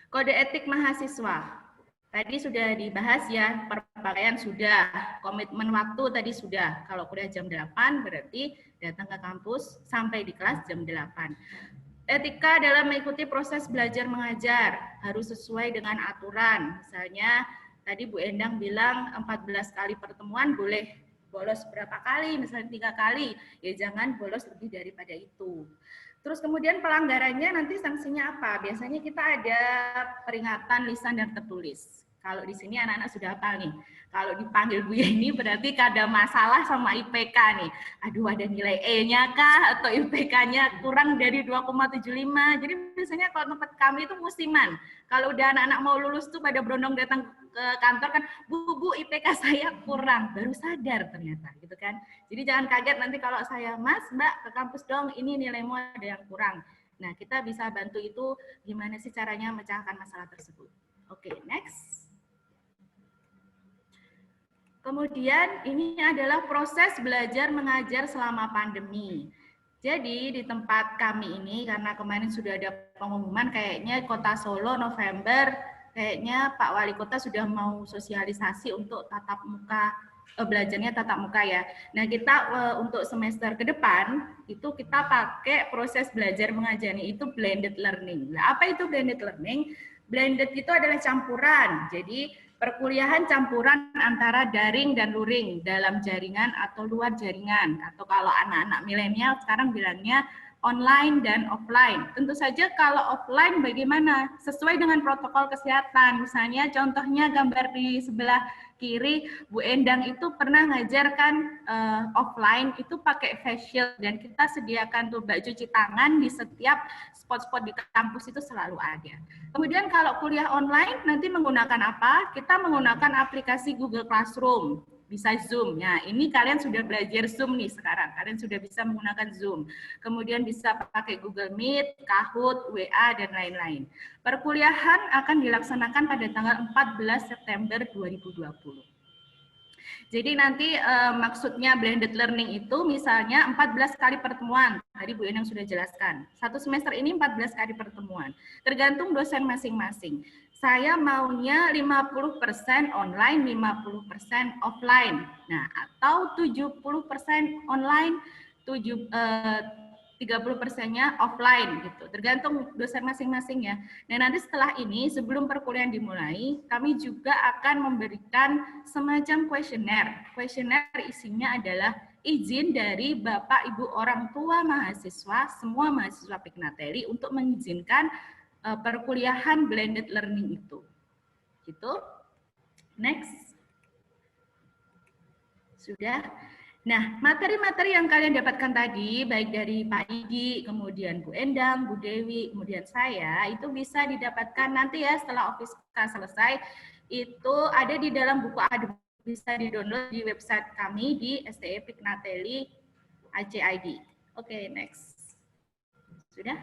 Kode etik mahasiswa. Tadi sudah dibahas ya, perpakaian sudah, komitmen waktu tadi sudah. Kalau kuliah jam 8, berarti datang ke kampus sampai di kelas jam 8. Etika dalam mengikuti proses belajar mengajar, harus sesuai dengan aturan. Misalnya, tadi Bu Endang bilang 14 kali pertemuan boleh bolos berapa kali, misalnya 3 kali, ya jangan bolos lebih daripada itu. Terus kemudian pelanggarannya nanti sanksinya apa? Biasanya kita ada peringatan lisan dan tertulis. Kalau di sini anak-anak sudah hafal nih. Kalau dipanggil Bu Yeni berarti ada masalah sama IPK nih. Aduh, ada nilai E-nya kah atau IPK-nya kurang dari 2,75. Jadi biasanya kalau tempat kami itu musiman. Kalau udah anak-anak mau lulus tuh pada berondong datang ke kantor kan, Bu, IPK saya kurang, baru sadar ternyata gitu kan. Jadi jangan kaget nanti kalau saya, Mas, Mbak ke kampus dong, ini nilaimu ada yang kurang. Nah, kita bisa bantu itu gimana sih caranya memecahkan masalah tersebut. Oke, next. Kemudian ini adalah proses belajar mengajar selama pandemi. Jadi di tempat kami ini, karena kemarin sudah ada pengumuman kayaknya Kota Solo November, kayaknya Pak Wali Kota sudah mau sosialisasi untuk tatap muka, belajarnya tatap muka ya. Nah kita untuk semester ke depan, itu kita pakai proses belajar mengajarnya itu blended learning. Nah, apa itu blended learning? Blended itu adalah campuran, jadi perkuliahan campuran antara daring dan luring dalam jaringan atau luar jaringan, atau kalau anak-anak milenial sekarang bilangnya online dan offline. Tentu saja kalau offline bagaimana? Sesuai dengan protokol kesehatan. Misalnya contohnya gambar di sebelah kiri, Bu Endang itu pernah ngajarkan offline itu pakai face shield, dan kita sediakan tuh bak cuci tangan di setiap spot-spot di kampus itu selalu ada. Kemudian kalau kuliah online nanti menggunakan apa? Kita menggunakan aplikasi Google Classroom, bisa Zoom. Nah, ini kalian sudah belajar Zoom nih sekarang. Kalian sudah bisa menggunakan Zoom. Kemudian bisa pakai Google Meet, Kahoot, WA, dan lain-lain. Perkuliahan akan dilaksanakan pada tanggal 14 September 2020. Jadi nanti maksudnya blended learning itu misalnya 14 kali pertemuan. Tadi Bu Endang sudah jelaskan. Satu semester ini 14 kali pertemuan. Tergantung dosen masing-masing. Saya maunya 50% online, 50% offline. Nah, atau 70% online, 30%-nya offline gitu. Tergantung dosen masing-masing ya. Nah, nanti setelah ini sebelum perkuliahan dimulai, kami juga akan memberikan semacam kuesioner. Kuesioner isinya adalah izin dari Bapak Ibu orang tua mahasiswa, semua mahasiswa Pignatelli untuk mengizinkan perkuliahan blended learning itu. Gitu. Next. Sudah. Nah, materi-materi yang kalian dapatkan tadi, baik dari Pak Idi, kemudian Bu Endang, Bu Dewi, kemudian saya, itu bisa didapatkan nanti ya setelah Ofiska selesai, itu ada di dalam buku akademik, bisa di-download di website kami di STE Pignatelli ACID. Oke, next. Sudah?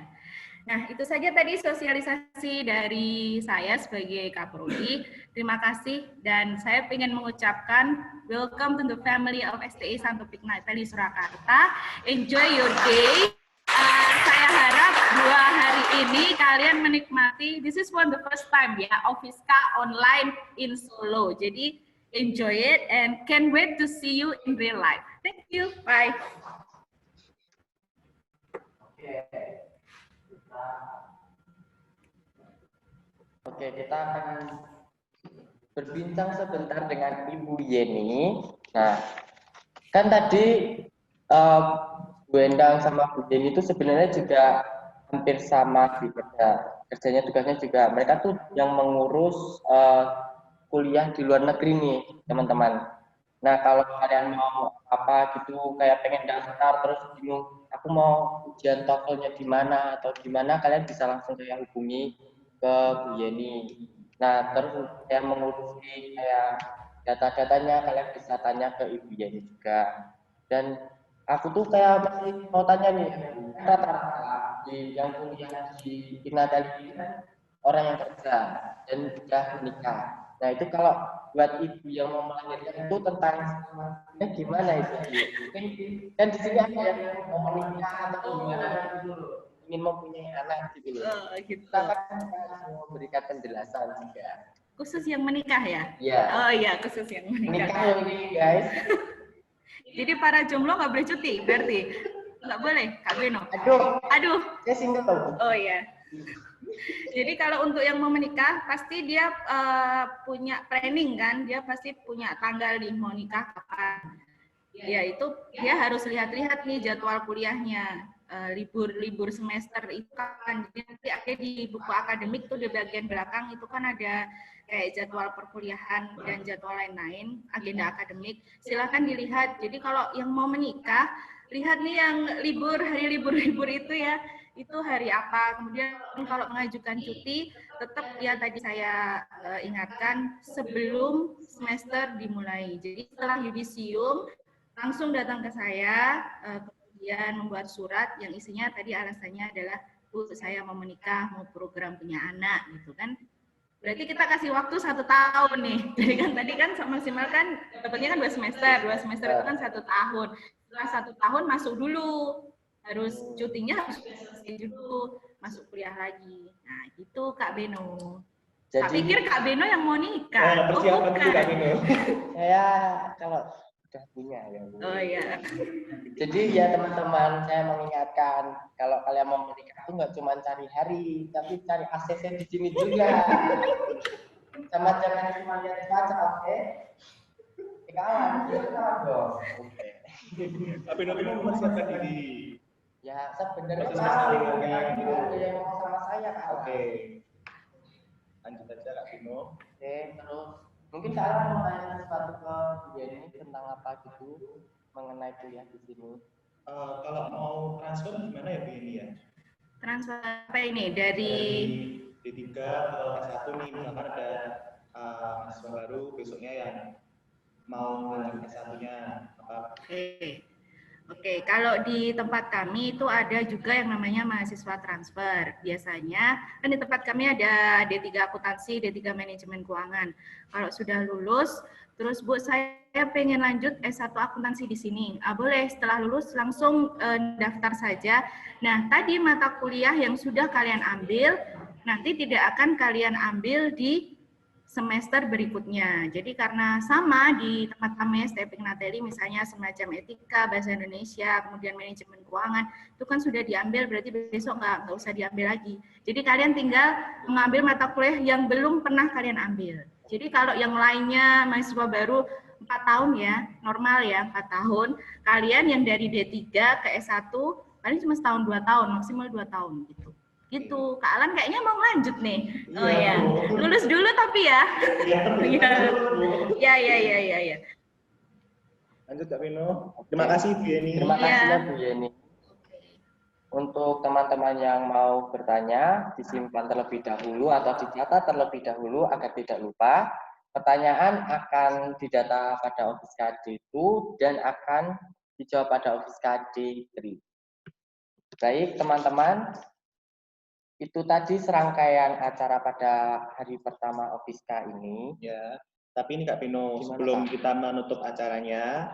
Nah, itu saja tadi sosialisasi dari saya sebagai Kaprodi. Terima kasih, dan saya ingin mengucapkan welcome to the family of STE Santo Pignatelli Surakarta. Enjoy your day. Saya harap 2 hari ini kalian menikmati. This is one the first time ya, Ofiska online in Solo. Jadi enjoy it and can't wait to see you in real life. Thank you. Bye. Oke, kita akan berbincang sebentar dengan Ibu Yeni. Nah, kan tadi Bu Endang sama Bu Yeni itu sebenarnya juga hampir sama di kerjanya, tugasnya juga. Mereka tuh yang mengurus kuliah di luar negeri nih, teman-teman. Nah, kalau kalian mau apa gitu, kayak pengen daftar terus bingung, aku mau ujian TOEFL-nya di mana atau gimana, kalian bisa langsung kayak hubungi ke Bu Yeni. Nah, terus yang mengurusi kayak data-datanya, kalian bisa tanya ke Ibu Yeni juga. Dan aku tuh kayak masih mau tanya nih, rata-rata yang kuliah di Pignatelli orang yang kerja dan sudah menikah. Nah, itu kalau buat ibu yang mau melahirkan itu tentang gimana itu? Kan di sini ada yang mau menikah atau gimana gitu, ingin mempunyai anak gitu loh. Kita kan memberikan penjelasan juga. Khusus yang menikah ya? Iya. Oh iya, khusus yang menikah. Menikah ini guys. Jadi para jomblo nggak boleh cuti berarti? Nggak boleh, Kak Beno? Aduh. Saya single tahu. Oh iya. Jadi kalau untuk yang mau menikah, pasti dia punya planning kan, dia pasti punya tanggal nih mau nikah kapan. Ya itu dia harus lihat-lihat nih jadwal kuliahnya, libur semester itu kan. Jadi nanti ada di buku akademik tuh di bagian belakang itu kan ada kayak jadwal perkuliahan dan jadwal lain-lain, agenda akademik. Silakan dilihat. Jadi kalau yang mau menikah lihat nih yang libur, hari libur-libur itu ya, itu hari apa. Kemudian kalau mengajukan cuti, tetap ya tadi saya ingatkan sebelum semester dimulai. Jadi setelah yudisium, langsung datang ke saya, kemudian membuat surat yang isinya tadi alasannya adalah, Bu, saya mau menikah, mau program punya anak, gitu kan. Berarti kita kasih waktu 1 tahun nih. Jadi kan tadi kan maksimal kan dapatnya kan 2 semester itu kan 1 tahun. Setelah 1 tahun masuk dulu, harus cutinya harus selesai dulu, masuk kuliah lagi. Nah gitu Kak Beno. Jadi, tak pikir Kak Beno yang mau nikah. Persiapan dulu Kak Beno. Saya kalau udah punya ya. Oh iya. Jadi ya teman-teman, saya mengingatkan kalau kalian mau menikah itu nggak cuma cari hari, tapi cari ACC di sini juga. Sama jangan cuma lihat baca, oke? Kawan dong. Kak Beno mempersiapkan diri. Ya sebenarnya Masih sekali ngomong. ada yang ngomong sama saya kawan. Oke. Lanjut aja Kak Beno. Oke, terus mungkin kalian mau tanya sesuatu ke Yeni tentang apa gitu mengenai kuliah di sini. Kalau mau transfer gimana ya Bu Yeni ya? Transfer apa ini dari D3 ke S1 nih, misalkan ada mahasiswa baru besoknya yang mau lanjut S1-nya apa? Oke, kalau di tempat kami itu ada juga yang namanya mahasiswa transfer. Biasanya kan di tempat kami ada D3 akuntansi, D3 manajemen keuangan. Kalau sudah lulus, terus Bu saya pengen lanjut S1 akuntansi di sini. Boleh, setelah lulus langsung daftar saja. Nah, tadi mata kuliah yang sudah kalian ambil, nanti tidak akan kalian ambil di semester berikutnya. Jadi karena sama di tempat kami STP Nateli misalnya semacam etika, bahasa Indonesia, kemudian manajemen keuangan, itu kan sudah diambil, berarti besok nggak usah diambil lagi. Jadi kalian tinggal mengambil mata kuliah yang belum pernah kalian ambil. Jadi kalau yang lainnya mahasiswa baru 4 tahun ya, normal ya 4 tahun, kalian yang dari D3 ke S1 paling cuma setahun 2 tahun, maksimal 2 tahun gitu. Gitu, Kak Alan kayaknya mau lanjut nih. Oh ya, lulus dulu tapi ya. Iya. Lanjut Kak Beno. Terima kasih Bu Yeni. Terima kasih ya Bu Yeni. Untuk teman-teman yang mau bertanya, disimpan terlebih dahulu atau dicatat terlebih dahulu agar tidak lupa. Pertanyaan akan didata pada Office KD 2 dan akan dijawab pada Office KD 3. Baik teman-teman, itu tadi serangkaian acara pada hari pertama Ofiska ini. Ya, tapi ini Kak Beno, Gimana, sebelum Pak? kita menutup acaranya,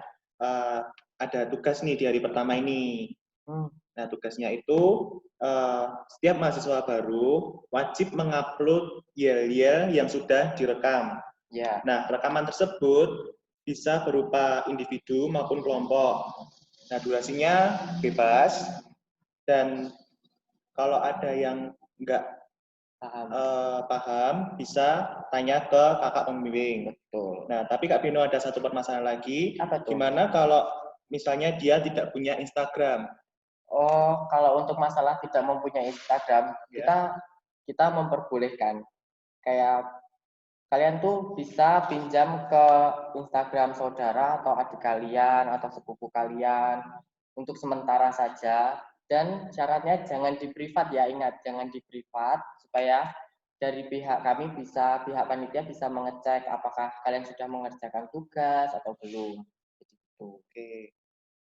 ada tugas nih di hari pertama ini. Nah, tugasnya itu setiap mahasiswa baru wajib mengupload yel-yel yang sudah direkam. Ya. Nah, rekaman tersebut bisa berupa individu maupun kelompok. Nah, durasinya bebas dan kalau ada yang nggak paham, bisa tanya ke kakak pembimbing. Betul. Nah, tapi Kak Beno ada satu permasalahan lagi. Apa tuh? Gimana kalau misalnya dia tidak punya Instagram? Oh, kalau untuk masalah tidak mempunyai Instagram, kita memperbolehkan. Kayak kalian tuh bisa pinjam ke Instagram saudara atau adik kalian atau sepupu kalian untuk sementara saja. Dan syaratnya jangan di privat ya, ingat jangan di privat supaya dari pihak kami bisa, pihak panitia bisa mengecek apakah kalian sudah mengerjakan tugas atau belum. Gitu. Oke.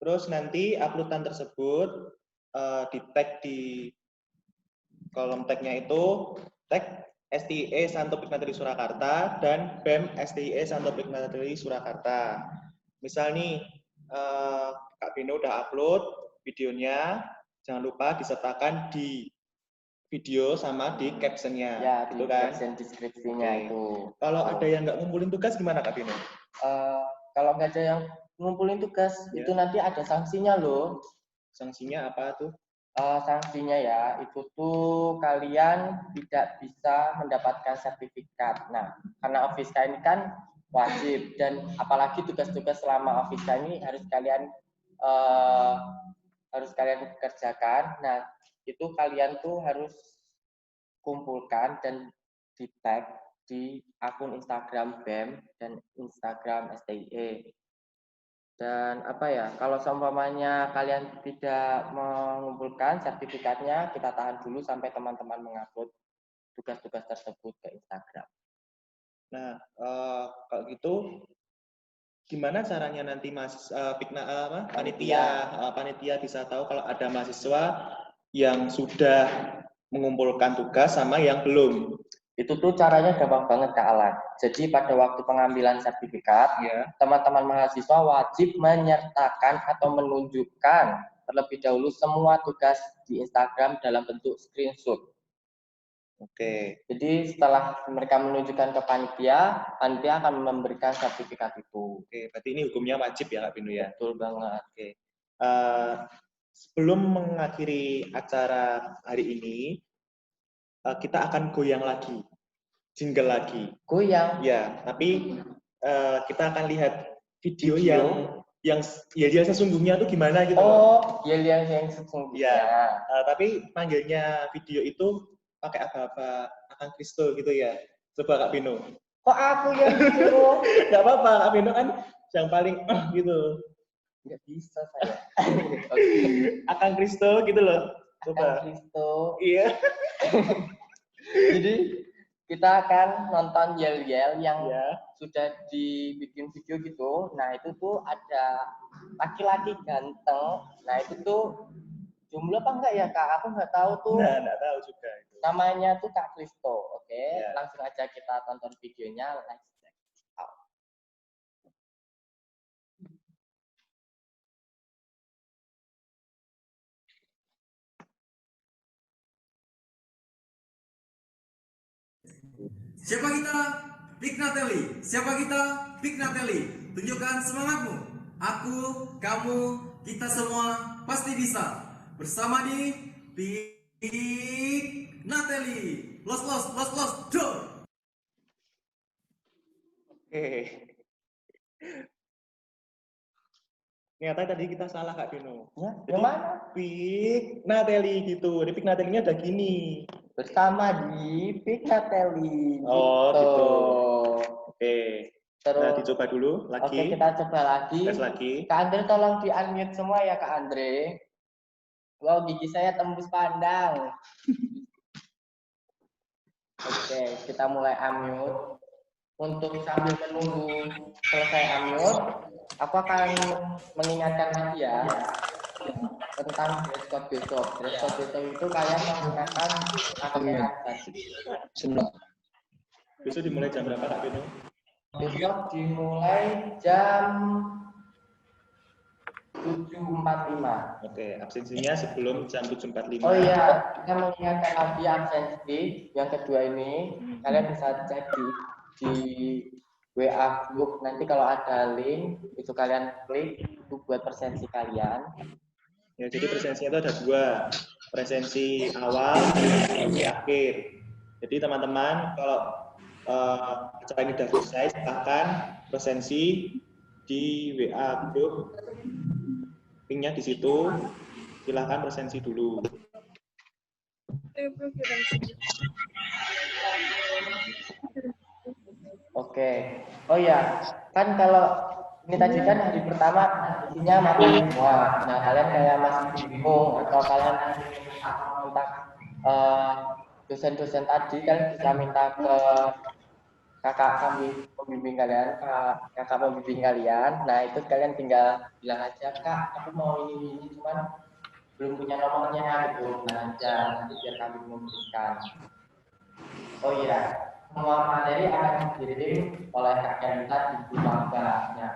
Terus nanti uploadan tersebut di tag di kolom tagnya itu tag STIE Santo Pignateli Surakarta dan BEM STIE Santo Pignateli Surakarta. Misal nih Kak Beno udah upload videonya, jangan lupa disertakan di video sama di captionnya. Ya, gitu di kan? caption deskripsinya itu. Kalau ada yang nggak ngumpulin tugas gimana Kak Beno? Kalau nggak ada yang ngumpulin tugas, itu nanti ada sanksinya loh. Sanksinya apa tuh? Sanksinya ya, itu tuh kalian tidak bisa mendapatkan sertifikat. Nah, karena Ofiska ini kan wajib dan apalagi tugas-tugas selama Ofiska ini harus kalian kerjakan. Nah, itu kalian tuh harus kumpulkan dan di tag di akun Instagram BEM dan Instagram STIE. Dan apa ya, kalau seumpamanya kalian tidak mengumpulkan sertifikatnya, kita tahan dulu sampai teman-teman mengupload tugas-tugas tersebut ke Instagram. Nah, kalau gitu gimana caranya nanti panitia bisa tahu kalau ada mahasiswa yang sudah mengumpulkan tugas sama yang belum? Itu tuh caranya gampang banget Kak Alan. Jadi pada waktu pengambilan sertifikat, teman-teman mahasiswa wajib menyertakan atau menunjukkan terlebih dahulu semua tugas di Instagram dalam bentuk screenshot. Oke. Jadi setelah mereka menunjukkan ke panitia akan memberikan sertifikat itu. Oke, berarti ini hukumnya wajib ya Kak Binu ya? Betul banget. Oke. Sebelum mengakhiri acara hari ini, kita akan goyang lagi, jingle lagi. Goyang? Ya, tapi kita akan lihat video yang sesungguhnya itu gimana gitu. Oh, yang sesungguhnya. Ya, tapi panggilnya video itu pakai apa-apa Akang Kristo gitu ya. Coba Kak Bino. Kok aku yang disuruh? Nggak apa-apa, Kak Bino kan yang paling gitu. Nggak bisa saya. Akang Kristo gitu loh. Coba. Akang Kristo. Iya. Jadi kita akan nonton yel-yel yang sudah dibikin video gitu. Nah itu tuh ada laki-laki ganteng. Nah itu tuh jumlah apa enggak ya Kak? Aku nggak tahu tuh. Nah, nggak tahu juga. Namanya tuh Kak Kristo. Oke, langsung aja kita tonton videonya. Let's check out. Siapa kita? Big Natalie. Siapa kita? Big Natalie. Tunjukkan semangatmu. Aku, kamu, kita semua pasti bisa. Bersama di Big Natalie. Los, door. Oke. Ternyata tadi kita salah Kak Bino. Ya, yang mana? Big Natalie gitu. Di Big Natalie-nya ada gini. Bersama di Big Natalie. Oh, gitu. Oke. Terus nah, dicoba dulu lagi. Oke, kita coba lagi. Tes lagi. Kak Andre tolong di-unmute semua ya Kak Andre. Wow, gigi saya tembus pandang. Oke, kita mulai unmute. Untuk sambil menunggu selesai unmute, aku akan mengingatkan lagi ya tentang dress code besok. Dress code besok itu kalian menggunakan pakaian basic. Besok dimulai jam berapa Kak Bino? Besok dimulai jam 7.45. Oke, absensinya sebelum jam 7.45. Oh iya, kita mengingatkan lagi absensi yang kedua ini. Kalian bisa cek di WA group. Nanti kalau ada link, itu kalian klik itu buat presensi kalian. Ya, jadi presensinya itu ada dua. Presensi awal dan presensi akhir. Jadi teman-teman, kalau acara ini sudah selesai, silahkan presensi di WA group. Linknya di situ, silahkan presensi dulu. Oke. Oh ya, kan kalau ini tadi kan hari pertama isinya materi semua. Nah, kalian kayak masih bingung atau kalian minta dosen-dosen tadi kan bisa minta ke kakak kami pembimbing kalian, kakak pembimbing kalian. Nah, itu kalian tinggal bilang aja, Kak, aku mau ini cuman belum punya nomornya gitu. Nah, aja nanti biar kami memberikan. Oh iya, semua materi akan dikirim oleh kakak kita di grup maba. Nah,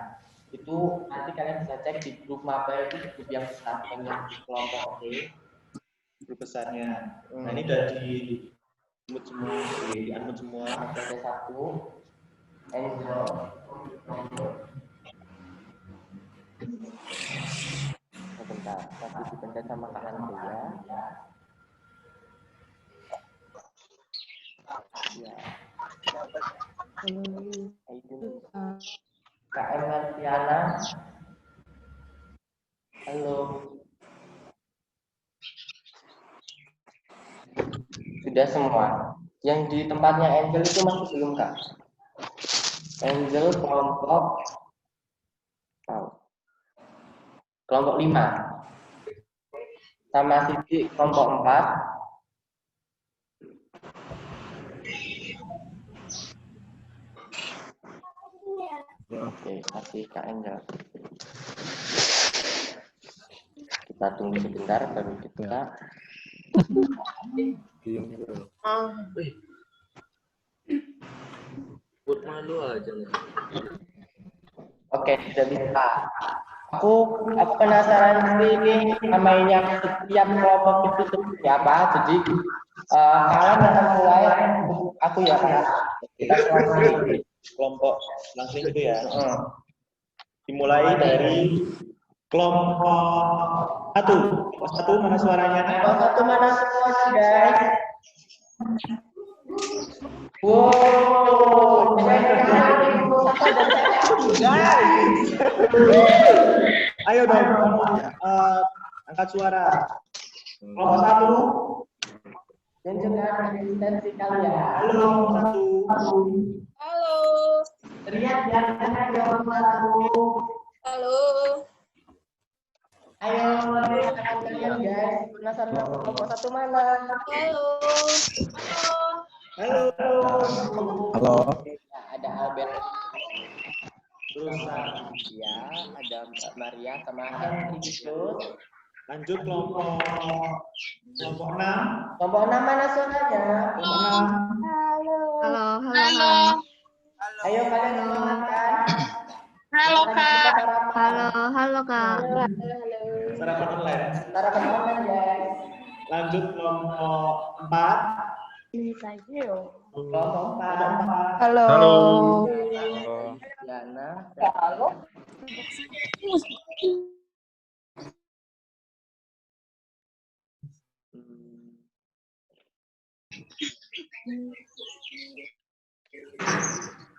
itu nanti kalian bisa cek di grup maba itu grup yang besar, yang kelompok D. Grup besarnya. Nah, ini udah di-unmute semua, di-unmute semua. Ada satu, Angel. Sebentar, tapi dipencet sama Kak Andre ya. Ya. Ayo. Kak Emiliana. Halo. Sudah semua. Yang di tempatnya Angel itu masih belum Kak? Angel kelompok. Wow. kelompok 5. Sama Siti kelompok 4. Oke, kasih Kak Angel. Kita tunggu sebentar baru kita. Buat malu aja. Oke, sudah bisa. Aku penasaran sih ini namanya setiap kelompok itu seperti apa. Jadi kalian akan mulai, aku ya Kak. Kita mulai Kelompok langsung itu ya. Dimulai dari kelompok 1. Kelompok 1 mana suaranya? Kelompok 1 mana suaranya, guys? Wow, ayo dong, angkat suara. Kelompok 1. Dan juga eksistensi kalian. Halo, kelompok 1. Halo. Lihat jangan kelompok 1. Halo. Ayo, lihat kalian guys. Penasaran kelompok 1 mana? Halo. Halo. Halo. Ada Albert. Terus ya, ada Mbak Maria sama Henry gitu. Lanjut kelompok 6. Kelompok 6 mana suaranya? Halo. Halo. Ayo kalian semangatkan. Halo Kak. Halo Kak. Sarapan online. Sarapan online guys. Lanjut kelompok 4. Ini saja. Kelompok 4. Halo. Diana. Halo.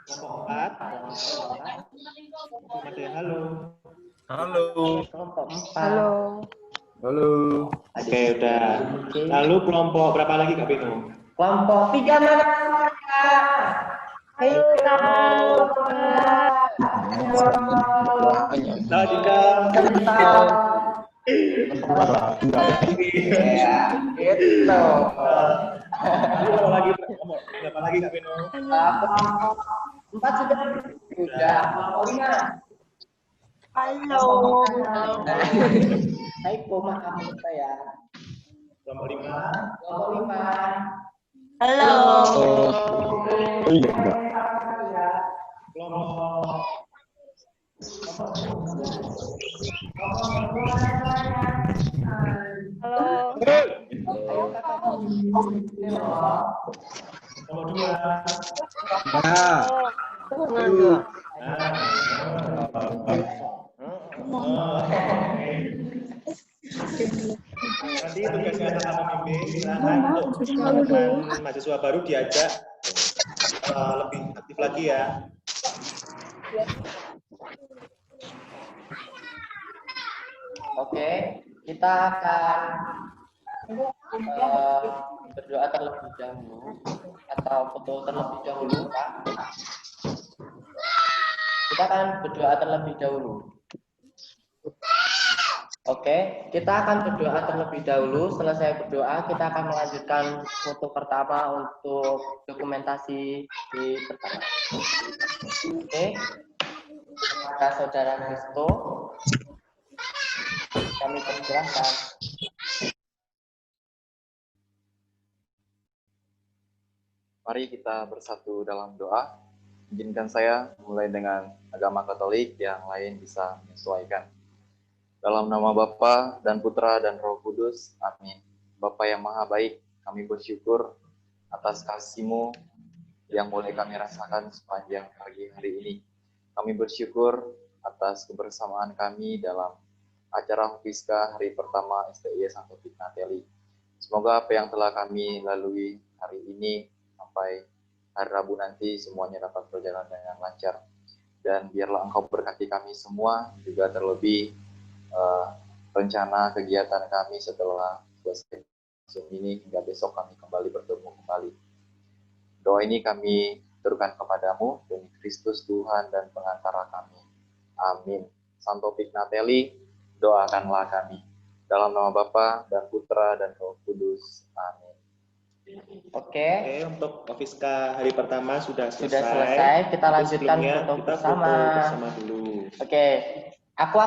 Kelompok 4. Ada yang halo. Halo. Kelompok 4. Halo. Halo. Oke, udah. Lalu kelompok berapa lagi Kak Bino? Kelompok 3 mana? Ayo Kak. Berapa lagi Kak Bino? 4 sudah. Kelompok 5. Halo. Hai, maaf saya. Kelompok 5. Kelompok 5. Halo. Kelompok Halo. Kelompok 2. Nanti tugasnya sama pembimbing, silakan untuk teman-teman mahasiswa baru diajak lebih aktif lagi ya. Oke, kita akan berdoa terlebih dahulu atau foto terlebih dahulu, Kak. Kita akan berdoa terlebih dahulu. Oke, kita akan berdoa terlebih dahulu. Selesai berdoa, kita akan melanjutkan foto pertama untuk dokumentasi di pertama. Oke, kepada Saudara Kristo, kami persilahkan. Mari kita bersatu dalam doa. Izinkan saya mulai dengan agama Katolik, yang lain bisa menyesuaikan. Dalam nama Bapa dan Putra dan Roh Kudus, amin. Bapa yang maha baik, kami bersyukur atas kasih-Mu yang boleh kami rasakan sepanjang pagi hari ini. Kami bersyukur atas kebersamaan kami dalam acara Hofiska hari pertama STI Santo Pignatelli. Semoga apa yang telah kami lalui hari ini sampai hari Rabu nanti semuanya dapat berjalan dengan lancar. Dan biarlah Engkau berkati kami semua, juga terlebih rencana kegiatan kami setelah selesai ini hingga besok kami kembali bertemu kembali. Doa ini kami turunkan kepadamu demi Kristus Tuhan dan pengantara kami. Amin. Santo Pignatelli, doakanlah kami. Dalam nama Bapa dan Putra dan Roh Kudus. Amin. Oke, untuk Ofiska hari pertama sudah sudah selesai. Kita Tapi lanjutkan sebelumnya foto kita bersama. foto bersama dulu. Oke, aku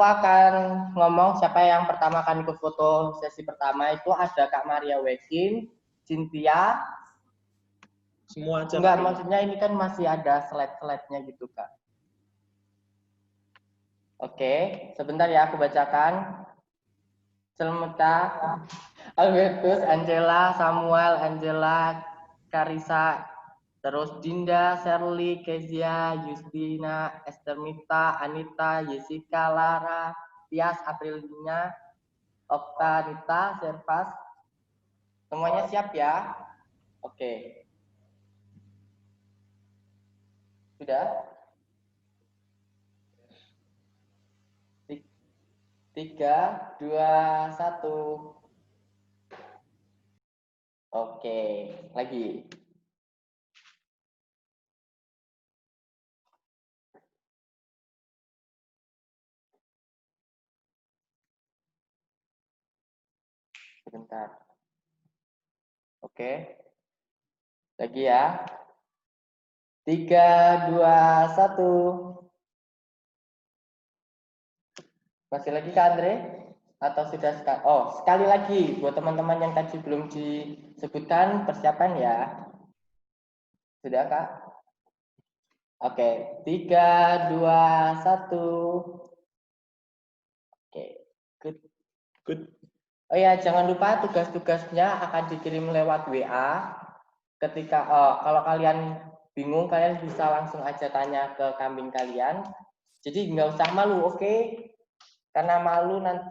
akan ngomong siapa yang pertama akan ikut foto sesi pertama. Itu ada Kak Maria Wekin, Cynthia. Semua aja. Enggak, maksudnya ini kan masih ada slide-slide-nya gitu, Kak. Oke, sebentar ya aku bacakan. Selmeta, Albertus, Angela, Samuel, Angela, Karisa, terus Dinda, Shirley, Kezia, Justina, Estermita, Anita, Jessica, Lara, Tias, Aprilina, Okta, Nita, Servas. Semuanya siap ya? Oke. Sudah? 3, 2, 1. Oke, lagi. Sebentar. Oke. Lagi ya. 3, 2, 1. Masih lagi Kak Andre? Atau sudah sekali? Oh, sekali lagi buat teman-teman yang tadi belum disebutkan persiapan ya. Sudah Kak? Oke, 3, 2, 1. Oke, good. Oh ya, jangan lupa tugas-tugasnya akan dikirim lewat WA. Ketika kalau kalian bingung, kalian bisa langsung aja tanya ke kambing kalian. Jadi nggak usah malu, oke? Karena malu nanti